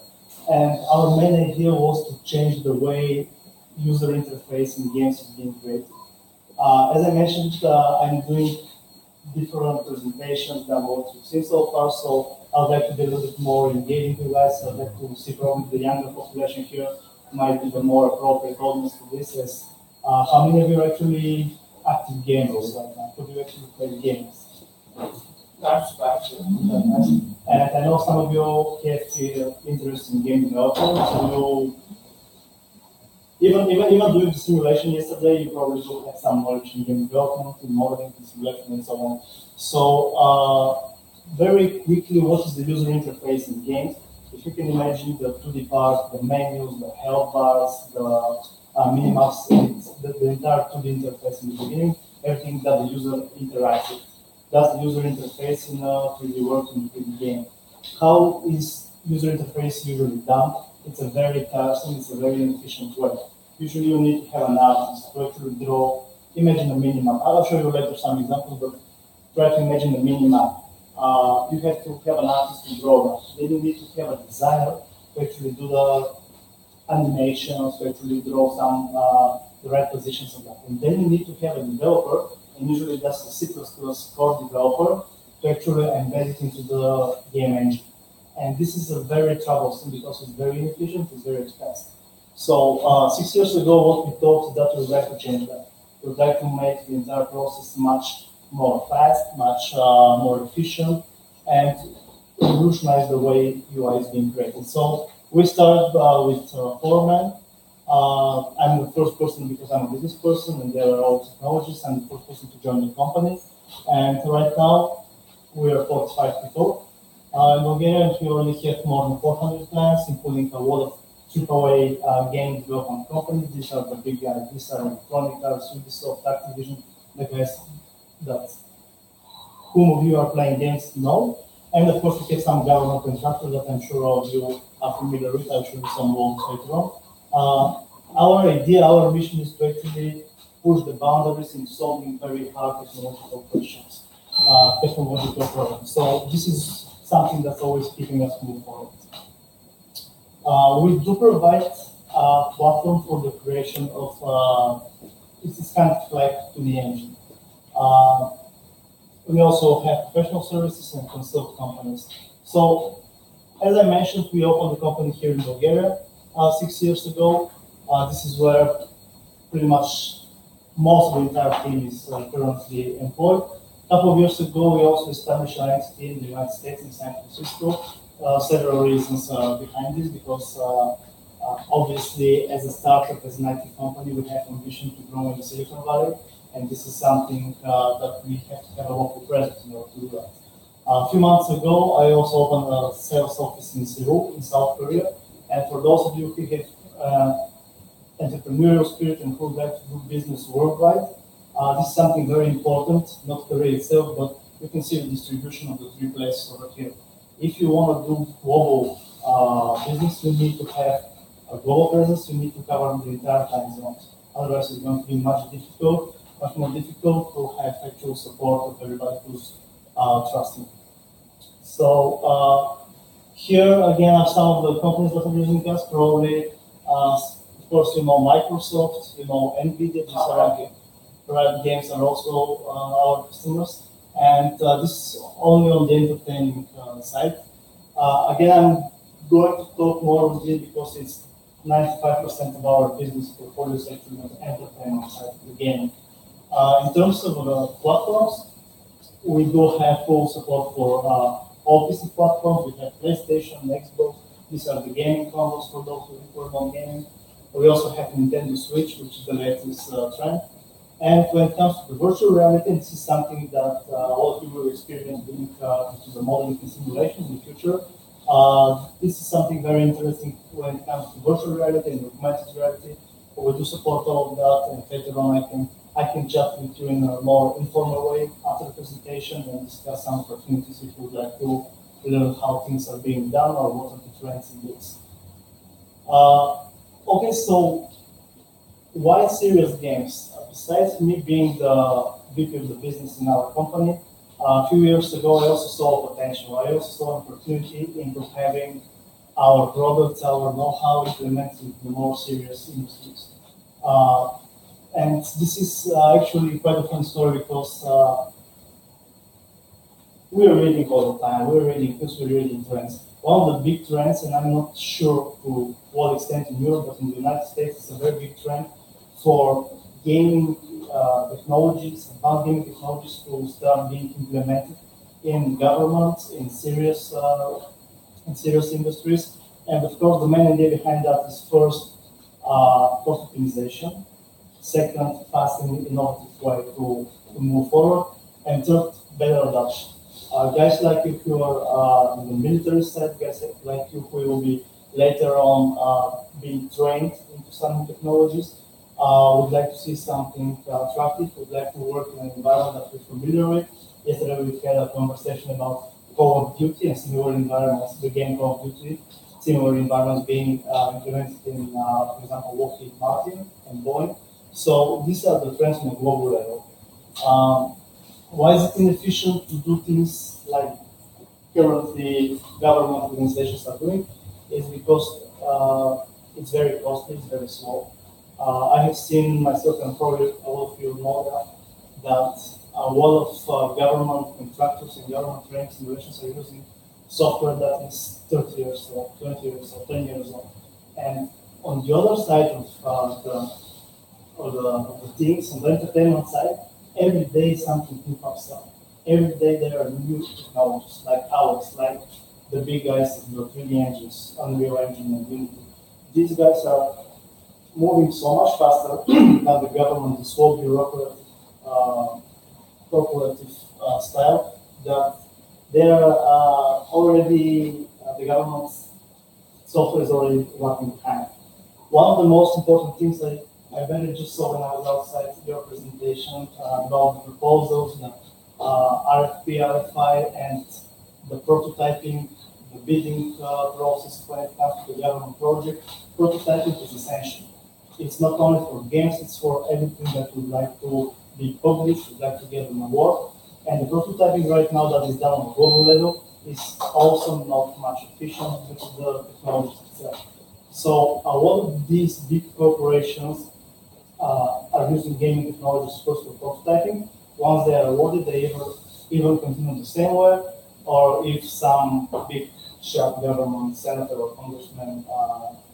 and our main idea was to change the way user interface in games is being created. As I mentioned, I'm doing different presentations than what you've seen so far, so I'd like to be a little bit more engaging with you guys. I'd like to see probably the younger population here might be the more appropriate audience for this. Is how many of you are actually active gamers right now? Could you actually play games? And I know some of you have interest in game development, so even doing the simulation yesterday, you probably will have some knowledge in game development, in modeling, in simulation, and so on. So very quickly, what is the user interface in games? If you can imagine the 2D part, the menus, the health bars, the minimaps, the entire 2D interface in the beginning, everything that the user interacts with. That's the user interface in a 3D world in the 3D game. How is user interface usually done? It's a very tiresome, it's a very inefficient way. Usually you need to have an artist to actually draw, imagine a minimap. I'll show you later some examples, but try to imagine a minimap. You have to have an artist to draw that. Then you need to have a designer to actually do the animations, to actually draw some the right positions of that. And then you need to have a developer, and usually that's a C++ core developer, to actually embed it into the game engine. And this is a very troublesome because it's very inefficient, it's very expensive. So 6 years ago, what we thought is that we would like to change that. We would like to make the entire process much more fast, much more efficient, and revolutionize the way UI is being created. So we started with 4 men. I'm the first person because I'm a business person, and there are all technologists. I'm the first person to join the company. And right now, we are 45 people. In Bulgaria, we already have more than 400 clients, including a lot of AAA game development companies. These are the big guys. These are Electronic Arts, Ubisoft, Activision, the guys that whom of you are playing games know. And of course, we have some government contractors that I'm sure all of you are familiar with. I'll show you some more later on. Our idea, our mission is to actually push the boundaries in solving very hard technological questions, technological problems. So this is something that's always keeping us moving forward. We do provide a platform for the creation of, it's kind of like to the engine. We also have professional services and consult companies. So, as I mentioned, we opened the company here in Bulgaria 6 years ago. This is where pretty much most of the entire team is currently employed. A couple of years ago, we also established an entity in the United States, in San Francisco. Several reasons behind this, because obviously, as a startup, as an IT company, we have ambition to grow in the Silicon Valley, and this is something that we have to have a local presence in order to do that. A few months ago, I also opened a sales office in Seoul, in South Korea, and for those of you who have entrepreneurial spirit and who would like to do business worldwide, this is something very important, not Korea itself, but you can see the distribution of the 3 places over here. If you want to do global business, you need to have a global presence, you need to cover the entire time zones. Otherwise, it's going to be much more difficult to have actual support of everybody who's trusting. So here again are some of the companies that are using us. Probably, of course, you know Microsoft, you know NVIDIA. These are Riot Games are also our customers. And this is only on the entertaining side. Again, I'm going to talk more with it because it's 95% of our business portfolio is actually on the entertainment side of the game. In terms of platforms, we do have full support for all PC platforms. We have PlayStation, Xbox. These are the gaming consoles for those who report on gaming. We also have Nintendo Switch, which is the latest trend. And when it comes to the virtual reality, this is something that all of you will experience being into the modeling and simulation in the future. This is something very interesting when it comes to virtual reality and augmented reality. We do support all of that, and later on I can chat with you in a more informal way after the presentation and discuss some opportunities if you would like to learn how things are being done or what are the trends in this. Okay, so why serious games? Besides me being the VP of the business in our company, a few years ago I also saw potential. I also saw an opportunity into having our products, our know-how implemented in the more serious industries. And this is actually quite a fun story because we're reading all the time. We're reading trends. One of the big trends, and I'm not sure to what extent in Europe, but in the United States, it's a very big trend for gaming technologies, advanced gaming technologies to start being implemented in governments, in serious industries. And of course, the main idea behind that is first, cost optimization. Second, fast and innovative way to move forward. And third, better adoption. Guys like you who are in the military side, guys like you who will be later on being trained into some technologies, would like to see something attractive, would like to work in an environment that we're familiar with. Yesterday we had a conversation about Call of Duty and similar environments, the game Call of Duty, similar environments being implemented in, for example, Lockheed Martin and Boeing. So these are the trends on a global level. Why is it inefficient to do things like currently government organizations are doing? Is because it's very costly, it's very slow. I have seen myself and probably a lot of you know that a lot of government contractors and government training simulations are using software that is 30 years old, 20 years old, 10 years old. And on the other side of the things, on the entertainment side, every day something new pops up. Every day there are new technologies like ours, like the big guys, the 3D engines, Unreal Engine and Unity. These guys are moving so much faster than the government, the slow bureaucratic, corporative style, that they are already, the government's software is already lagging behind. One of the most important things I really just saw when I was outside your presentation about the proposals, the RFP, RFI, and the prototyping, the bidding process when it comes to the government project. Prototyping is essential. It's not only for games, it's for everything that would like to be published, would like to get an award. And the prototyping right now that is done on a global level is also not much efficient due to the technology itself. So a lot of these big corporations are using gaming technologies first for prototyping. Once they are awarded, they even continue the same way, or if some big shot government, senator or congressman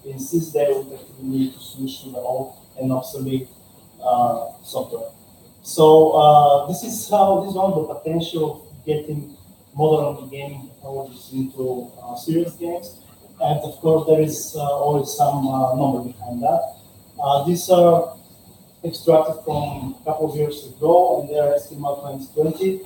insists, they will actually need to switch to the old and obsolete software. So this is one of the potential of getting modern gaming technologies into serious games. And of course, there is always some number behind that. These are extracted from a couple of years ago, and they are estimated 2020.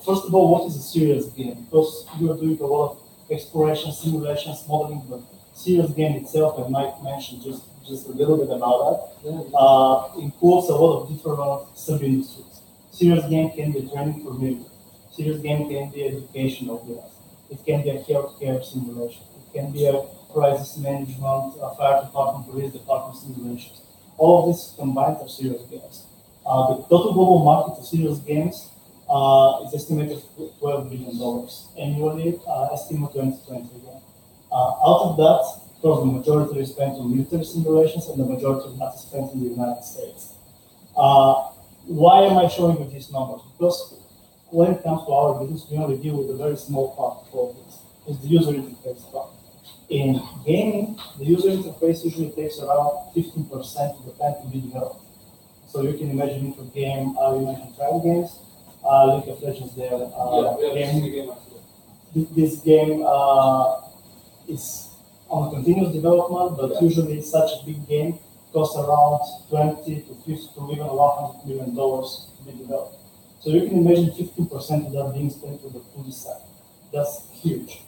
First of all, what is a serious game? Because you are doing a lot of exploration, simulations, modeling, but serious game itself, I might mention just a little bit about that, includes a lot of different sub-industries. Serious game can be training for military. Serious game can be educational games. It can be a healthcare simulation. It can be a crisis management, fire department, police department simulations. All of this combined are serious games. The total global market for serious games is estimated at $12 billion annually, estimate 2020 again. Out of that, of course, the majority is spent on military simulations and the majority of that is spent in the United States. Why am I showing you these numbers? Because when it comes to our business, we only deal with a very small part of all this. It's the user interface part. In gaming, the user interface usually takes around 15% of the time to be developed. So you can imagine if a game, you mentioned travel games, League of Legends there. This game is on continuous development, but usually such a big game costs around 20 to 50 to even $100 million to be developed. So you can imagine 15% of that being spent on the 2D side. That's huge.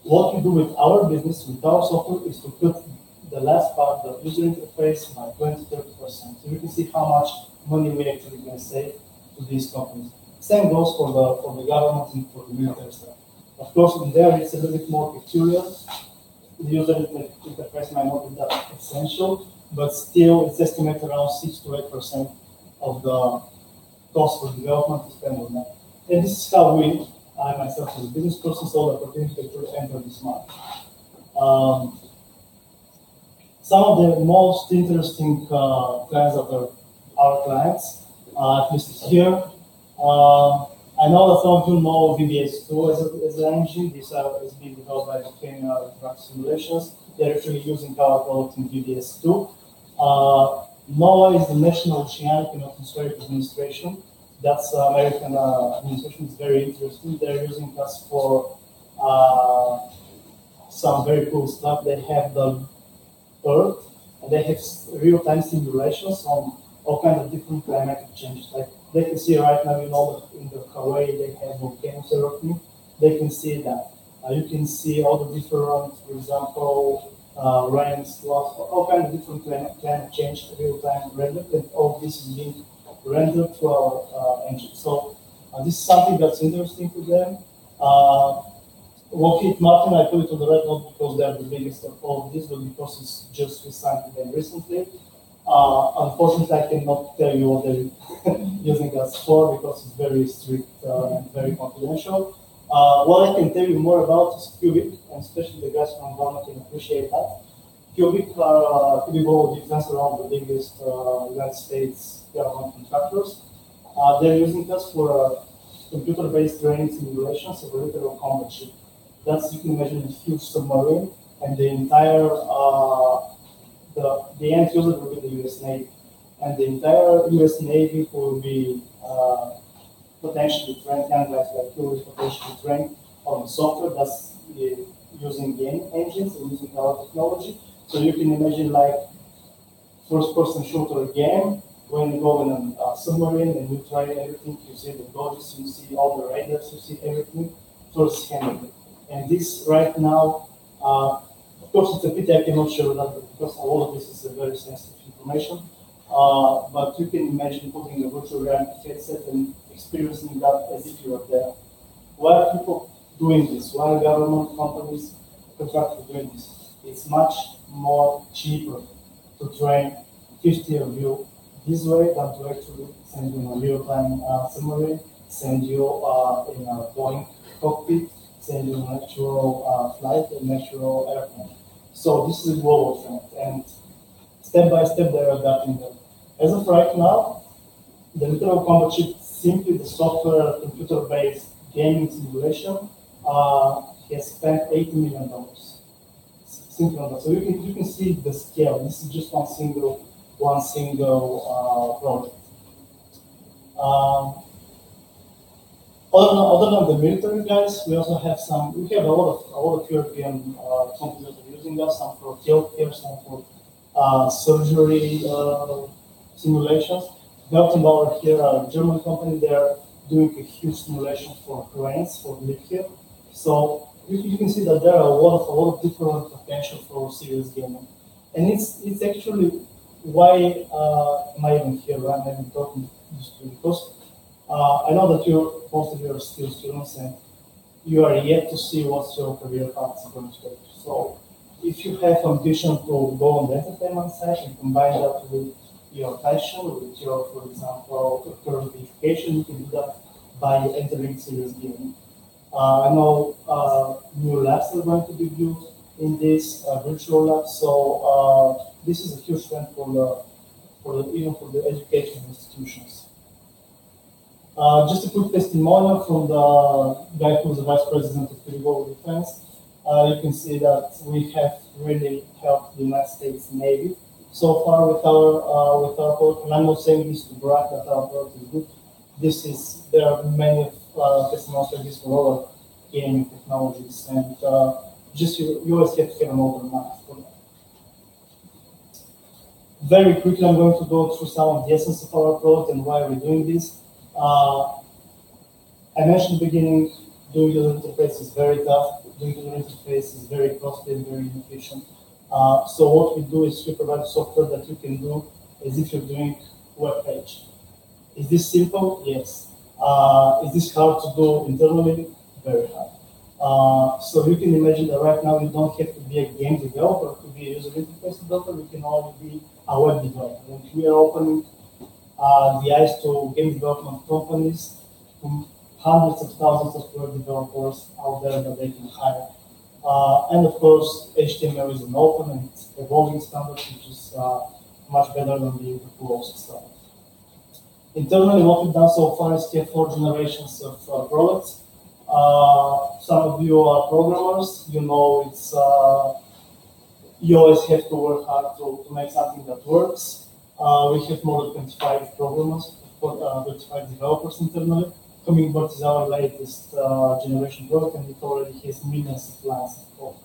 What we do with our business, with our software, is to cut the last part, the user interface, by 20-30%. So you can see how much money we actually can save to these companies. Same goes for the government and for the military stuff. Of course, in there it's a little bit more peculiar. The user interface might not be that essential, but still it's estimated around 6 to 8% of the cost for development to spend on that. And this is how I myself as a business person saw the opportunity to enter this market. Some of the most interesting clients that are our clients, at least here. I know that some of you know VBS2 as an engine. This is being developed by Volcano Interactive Simulations. They're actually using our product in VBS2. NOAA is the National Oceanic and Atmospheric Administration. That's American administration. It's very interesting. They're using us for some very cool stuff. They have the Earth, and they have real-time simulations on all kinds of different climatic changes. Like they can see right now, you know, in the Hawaii they have volcanoes erupting. They can see that. You can see all the different, for example, rains, floods, all kinds of different climate change real-time rendered, and all this is being rendered to our engine. So this is something that's interesting to them. Lockheed Martin, I put it on the red note because they're the biggest of all of this, but because it's just signed to them recently. Unfortunately, I cannot tell you what they're using us for because it's very strict and very confidential. What I can tell you more about is Cubic, and especially the guys from Varna can appreciate that. Cubic Global Defense are one of the biggest United States government contractors. They're using us for computer-based training simulations of a literal combat ship. That's, you can imagine, a huge submarine, and the entire the end user will be the U.S. Navy, and the entire U.S. Navy will be potentially trained, young guys like you will potentially trained on the software that's using game engines and using our technology. So you can imagine like first-person shooter game. When you go in a submarine and you try everything, you see the dodges, you see all the radars, you see everything first-hand. And this right now, of course, it's a pity I cannot show that because all of this is a very sensitive information. But you can imagine putting a virtual reality headset and experiencing that as if you were there. Why are people doing this? Why are government companies contractors doing this? It's much more cheaper to train 50 of you this way than to actually send you in a real-time submarine, send you in a Boeing cockpit, send you an actual flight, an actual airplane. So this is a global trend, and step by step they're adapting them. As of right now, the literal combat ship, simply the software computer-based gaming simulation, has spent $80 million. Simply on that. So you can see the scale. This is just one single project. Other than the military guys, we also have we have a lot of European companies that are using us, some for healthcare, some for surgery simulations. Beltenbauer here, a German company, they're doing a huge simulation for cranes for here. So you can see that there are a lot of different potential for serious gaming, and it's actually why am I even here? Why am I even talking this to you? Because I know that most of you are still students and you are yet to see what's your career path is going to take. So if you have ambition to go on the entertainment side and combine that with your passion, with your, for example, career education, you can do that by entering serious gaming. I know new labs are going to be built in this virtual lab, so this is a huge trend even for the education institutions. Just a quick testimonial from the guy who's the vice president of Global Defense. You can see that we have really helped the United States Navy so far with our product. And I'm not saying this to brag that our product is good. There are many testimonials like this for other gaming technologies. And Just you always have to have an open mind for that. Very quickly, I'm going to go through some of the essence of our product and why we're doing this. I mentioned at the beginning, doing user interface is very tough. Doing user interface is very costly and very inefficient. So what we do is we provide software that you can do as if you're doing a web page. Is this simple? Yes. Is this hard to do internally? Very hard. So you can imagine that right now you don't have to be a game developer to be a user interface developer. You can only be a web developer. And we are opening the eyes to game development companies, to hundreds of thousands of web developers out there that they can hire. And of course, HTML is an open and it's evolving standard, which is much better than the closed standard. Internally, what we've done so far is have 4 generations of products. Some of you are programmers. You know it's you always have to work hard to make something that works. We have more than 25 programmers, 25 developers internally. Hummingbird is our latest generation product, and it already has millions of lines of code.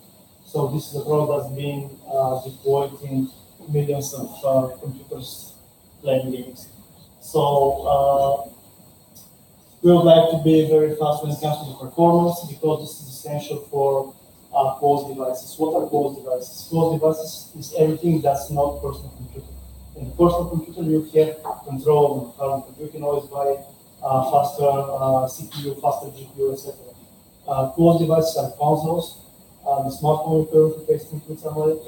So this is a product that's being deployed in millions of computers playing games. So we would like to be very fast when it comes to the performance, because this is essential for closed devices. What are closed devices? Closed devices is everything that's not personal computer. In the personal computer, you have control of the hardware. You can always buy faster CPU, faster GPU, etc. Closed devices are consoles. The smartphone interface includes some of it.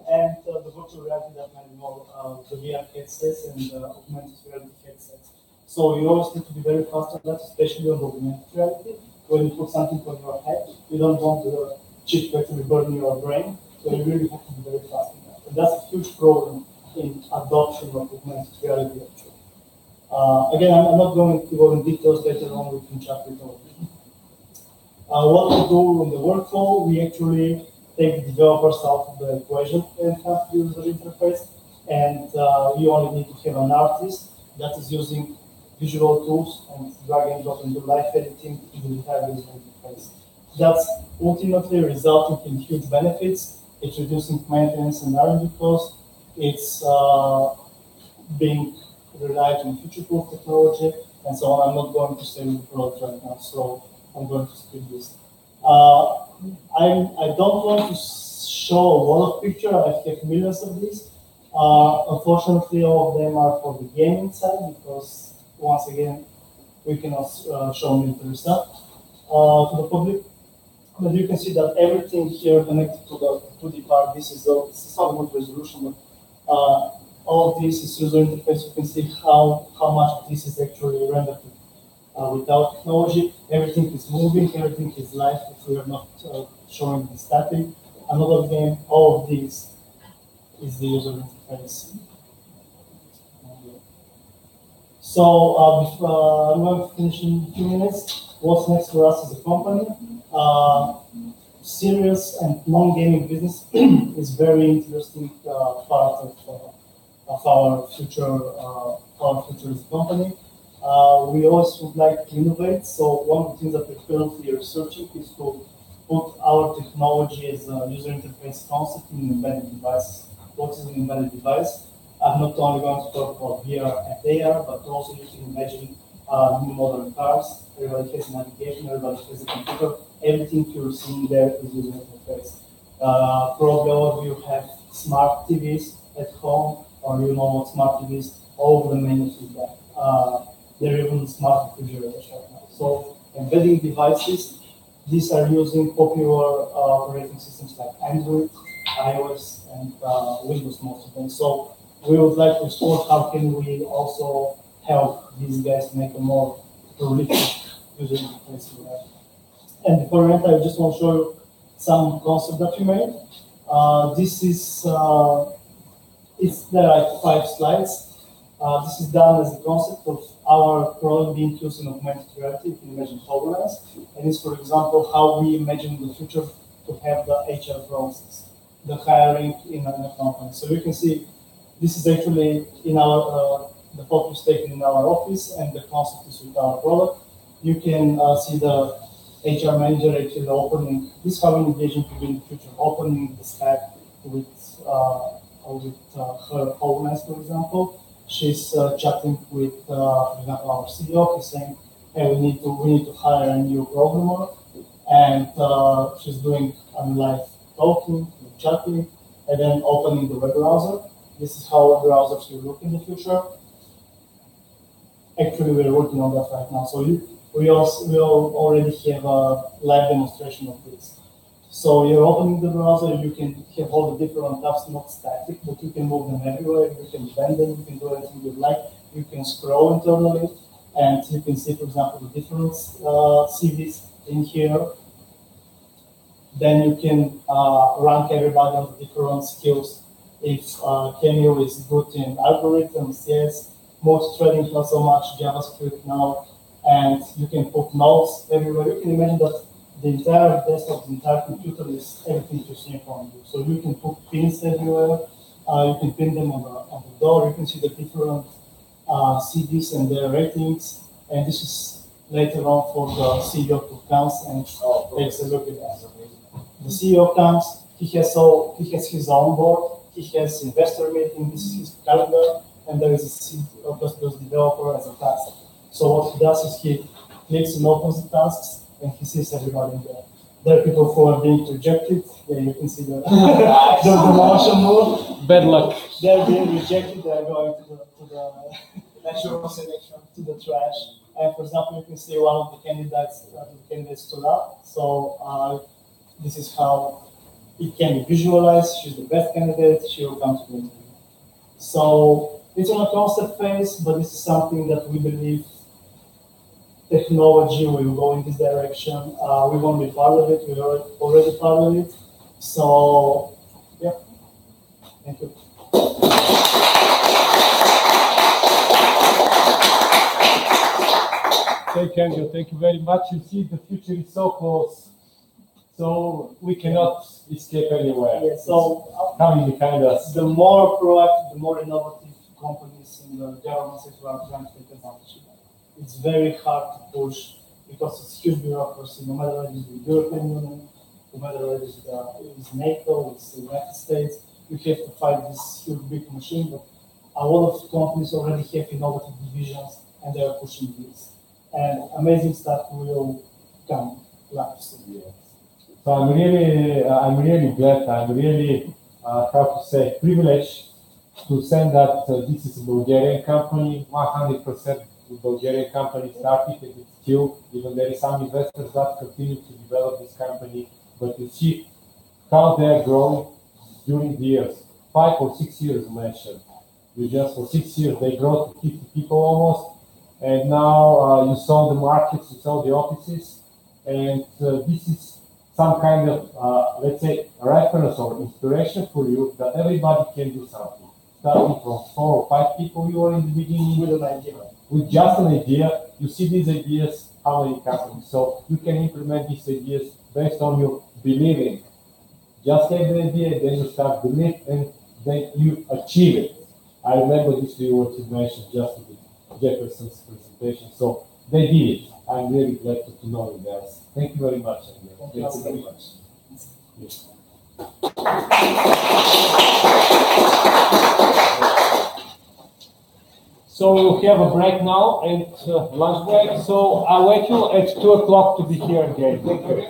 And the virtual reality that I know, the VR headsets and augmented reality headsets. So you always need to be very fast on that, especially on augmented reality. When you put something on your head, you don't want the chip to actually burn your brain, so you really have to be very fast on that. And that's a huge problem in adoption of augmented reality, actually. Again, I'm not going to go in details. Later on, we can chat with all of you. What we do in the workflow, we actually take the developers out of the equation when it comes to user interface, and you only need to have an artist that is using visual tools and drag and drop and do live editing in the entire user interface. That's ultimately resulting in huge benefits. It's reducing maintenance and R&D costs. It's being relied on future-proof technology, and so on. I'm not going to say the product right now, so I'm going to skip this. I don't want to show a lot of pictures. I have millions of these. Unfortunately, all of them are for the gaming side, because once again, we cannot show military stuff to the public. But you can see that everything here connected to the 2D part. This is not good resolution, but all of this is user interface. You can see how much this is actually rendered without technology. Everything is moving, everything is live if we are not showing the static. Another game, all of this is the user interface. So I'm going to finish in a few minutes. What's next for us as a company? Serious and non-gaming business is very interesting part of our future as a company. We always would like to innovate. So one of the things that we're currently researching is to put our technology as a user interface concept in embedded devices. What is an embedded device? I'm not only going to talk about VR and AR, but also you can imagine new modern cars. Everybody has navigation, everybody has a computer. Everything you're seeing there is user interface. Probably all of you have smart TVs at home, or you know what smart TVs, all of the menus is there. They're even smart refrigerators right now. So embedding devices, these are using popular operating systems like Android, iOS, and Windows, most of them. So we would like to explore how can we also help these guys make a more prolific user interface for that. And before I end, I just want to show you some concept that we made. This is, there are 5 slides. This is done as a concept of our product being used in augmented reality. You can imagine HoloLens. And it's, for example, how we imagine in the future to have the HR process, the hiring in a company. So you can see this is actually in our, the photo is taken in our office, and the concept is with our product. you can see the HR manager actually opening. This is how engaging to be in the future, opening the Skype with her holiness, for example. She's chatting with, for example, our CEO. He's saying, "Hey, we need to hire a new programmer," and she's doing live talking, chatting, and then opening the web browser. This is how web browsers will look in the future. Actually, we're working on that right now. So we already have a live demonstration of this. So you're opening the browser, you can have all the different tabs, not static, but you can move them everywhere, you can bend them, you can do anything you like, you can scroll internally, and you can see, for example, the different CVs in here. Then you can rank everybody on the different skills. If Camille is good in algorithms, yes, multi-threading, not so much, JavaScript now, and you can put notes everywhere. You can imagine that the entire desktop, the entire computer is everything to see in front of you. So you can put pins everywhere. You can pin them on the door. You can see the different CVs and their ratings. And this is later on for the CEO to come and takes a look at that. The CEO comes. He has his own board. He has investor meeting. This is his calendar, and there is a CEO plus developer as a task. So what he does is he clicks and opens the tasks, and he sees everybody in there. There are people who are being rejected. Yeah, you can see the motion move. Bad luck. They're being rejected. They're going to the natural selection, to the trash. And for example, you can see one of the candidates stood up. So this is how it can be visualized. She's the best candidate. She will come to the interview. So it's on a concept phase, but this is something that we believe technology will go in this direction. We want to be part of it. We're already part of it. So, yeah. Thank you. Thank you, Andrew. Thank you very much. You see, the future is so close, so we cannot escape anywhere. Yeah, so coming behind us. The more proactive, the more innovative companies in the government sector are trying to take advantage of that. It's very hard to push because it's huge bureaucracy, no matter whether it's the European Union, no matter whether it's NATO, it's the United States, you have to fight this huge big machine, but a lot of companies already have innovative divisions and they are pushing this. And amazing stuff will come live soon. So I'm really glad, I'm really, how to say, privileged to say that this is a Bulgarian company, 100% Bulgarian company started, and it's still, even there is some investors that continue to develop this company, but you see how they're growing during the years. 5 or 6 years mentioned. You just for 6 years they grow to 50 people almost, and now you saw the markets, you saw the offices, and this is some kind of, let's say, reference or inspiration for you that everybody can do something. Starting from 4 or 5 people you were in the beginning with an idea. With just an idea, you see these ideas, how many companies. So you can implement these ideas based on your believing. Just have the idea, then you start believing, and then you achieve it. I remember these 3 words you mentioned just with Jefferson's presentation. So they did it. I'm really glad to know you guys. Thank you very much. Thank you very much. Yes. So we'll have a break now and lunch break. So I'll wait you at 2 o'clock to be here again. Thank you.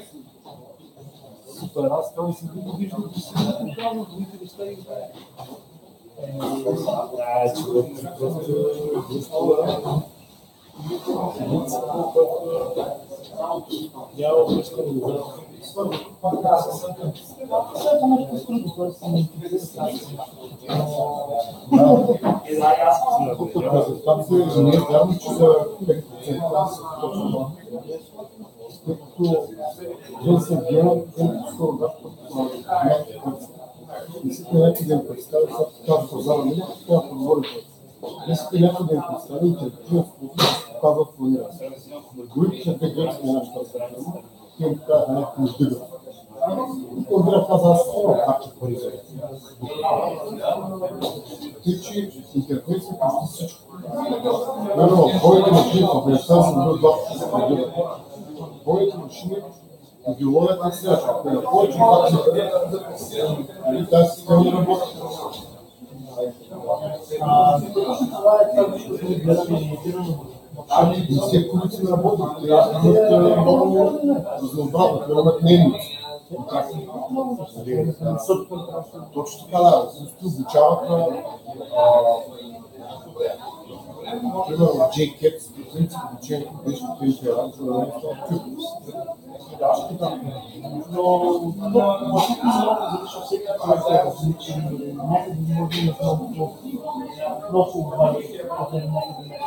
Наверно, повеќе на клипот, не сам бил доктор. Моите машини, биологията е следваща. Ако е повече и тази система работи. Това е това, което гледаме имитирано. Секторите не работят, трябва да имат много разнообразно, трябва да имат дневници. Точно така, да, също обучаваха, примерно JCAT, по принцип обучението беше по тези работи, да не става кюпност. Но машините много завиша всеки човек да различи, някъде може да има много обвали, когато е някъде.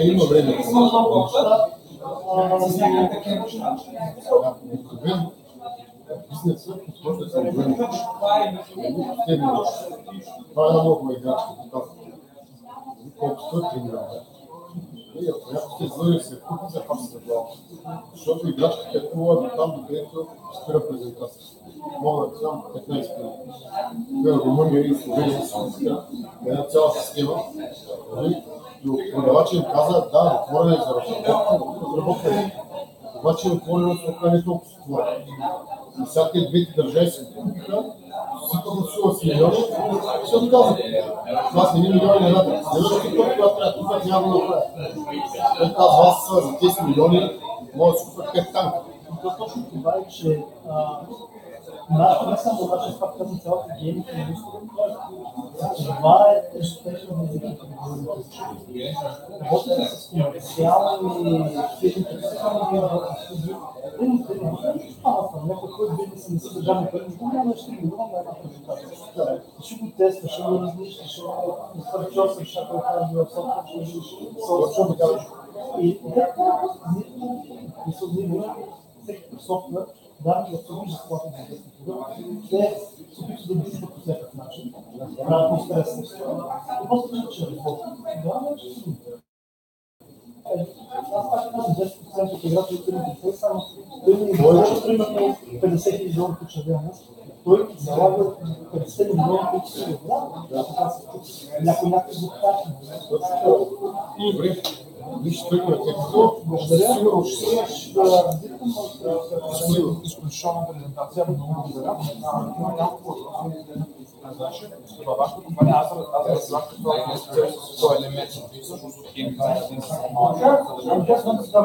Има време. Бизнесът подхожда към време. Това е една много играчка, колко стоят тренираме. И ако някой се звъни, се купи за пак се глава. Защото играчката е хубава до там, докъдето спира презентация. Мога да знам 15 минути. Румъния и Словения са една цяла система. И продавача им каза, да, отворен е за разработване. Обаче отворено е не толкова отворено. И сега тези двете държави се купиха, сипаха сума с милиони, и се отказват. Това са 1 милион и едната. Следващия път, когато трябва да купят, няма да направят. Той казва, аз за 10 милиони може да си купят 5 танка. Точно това е, че не само наша, това казвам цялата гейминг индустрия, това е успешно на езиките. Работите с комерциални фирми, някой, който бизнеса не са държавни пари, няма ще го на една презентация. Ще го тестваш, ще го разнищиш, ще го изпърчосваш, ще го кажеш в софтуер, и всеки софтуер, да, да се вижда склада на тези продукти, те се опитват да действат по всякакъв начин, правят интересно. И после ще работят. Аз пак казвам 10% от играта, които имат те само, примерно 50 милиона почервяност, той залага 50 милиона, които се играят. Някой го качва. Добре. Виж, тръгвате като сигурно ще имаш изключителна презентация, много благодаря. Има няколко въпроси. Значи, във вашата компания аз разбрах като елемент, всъщност от геймдизайн, един съм малък.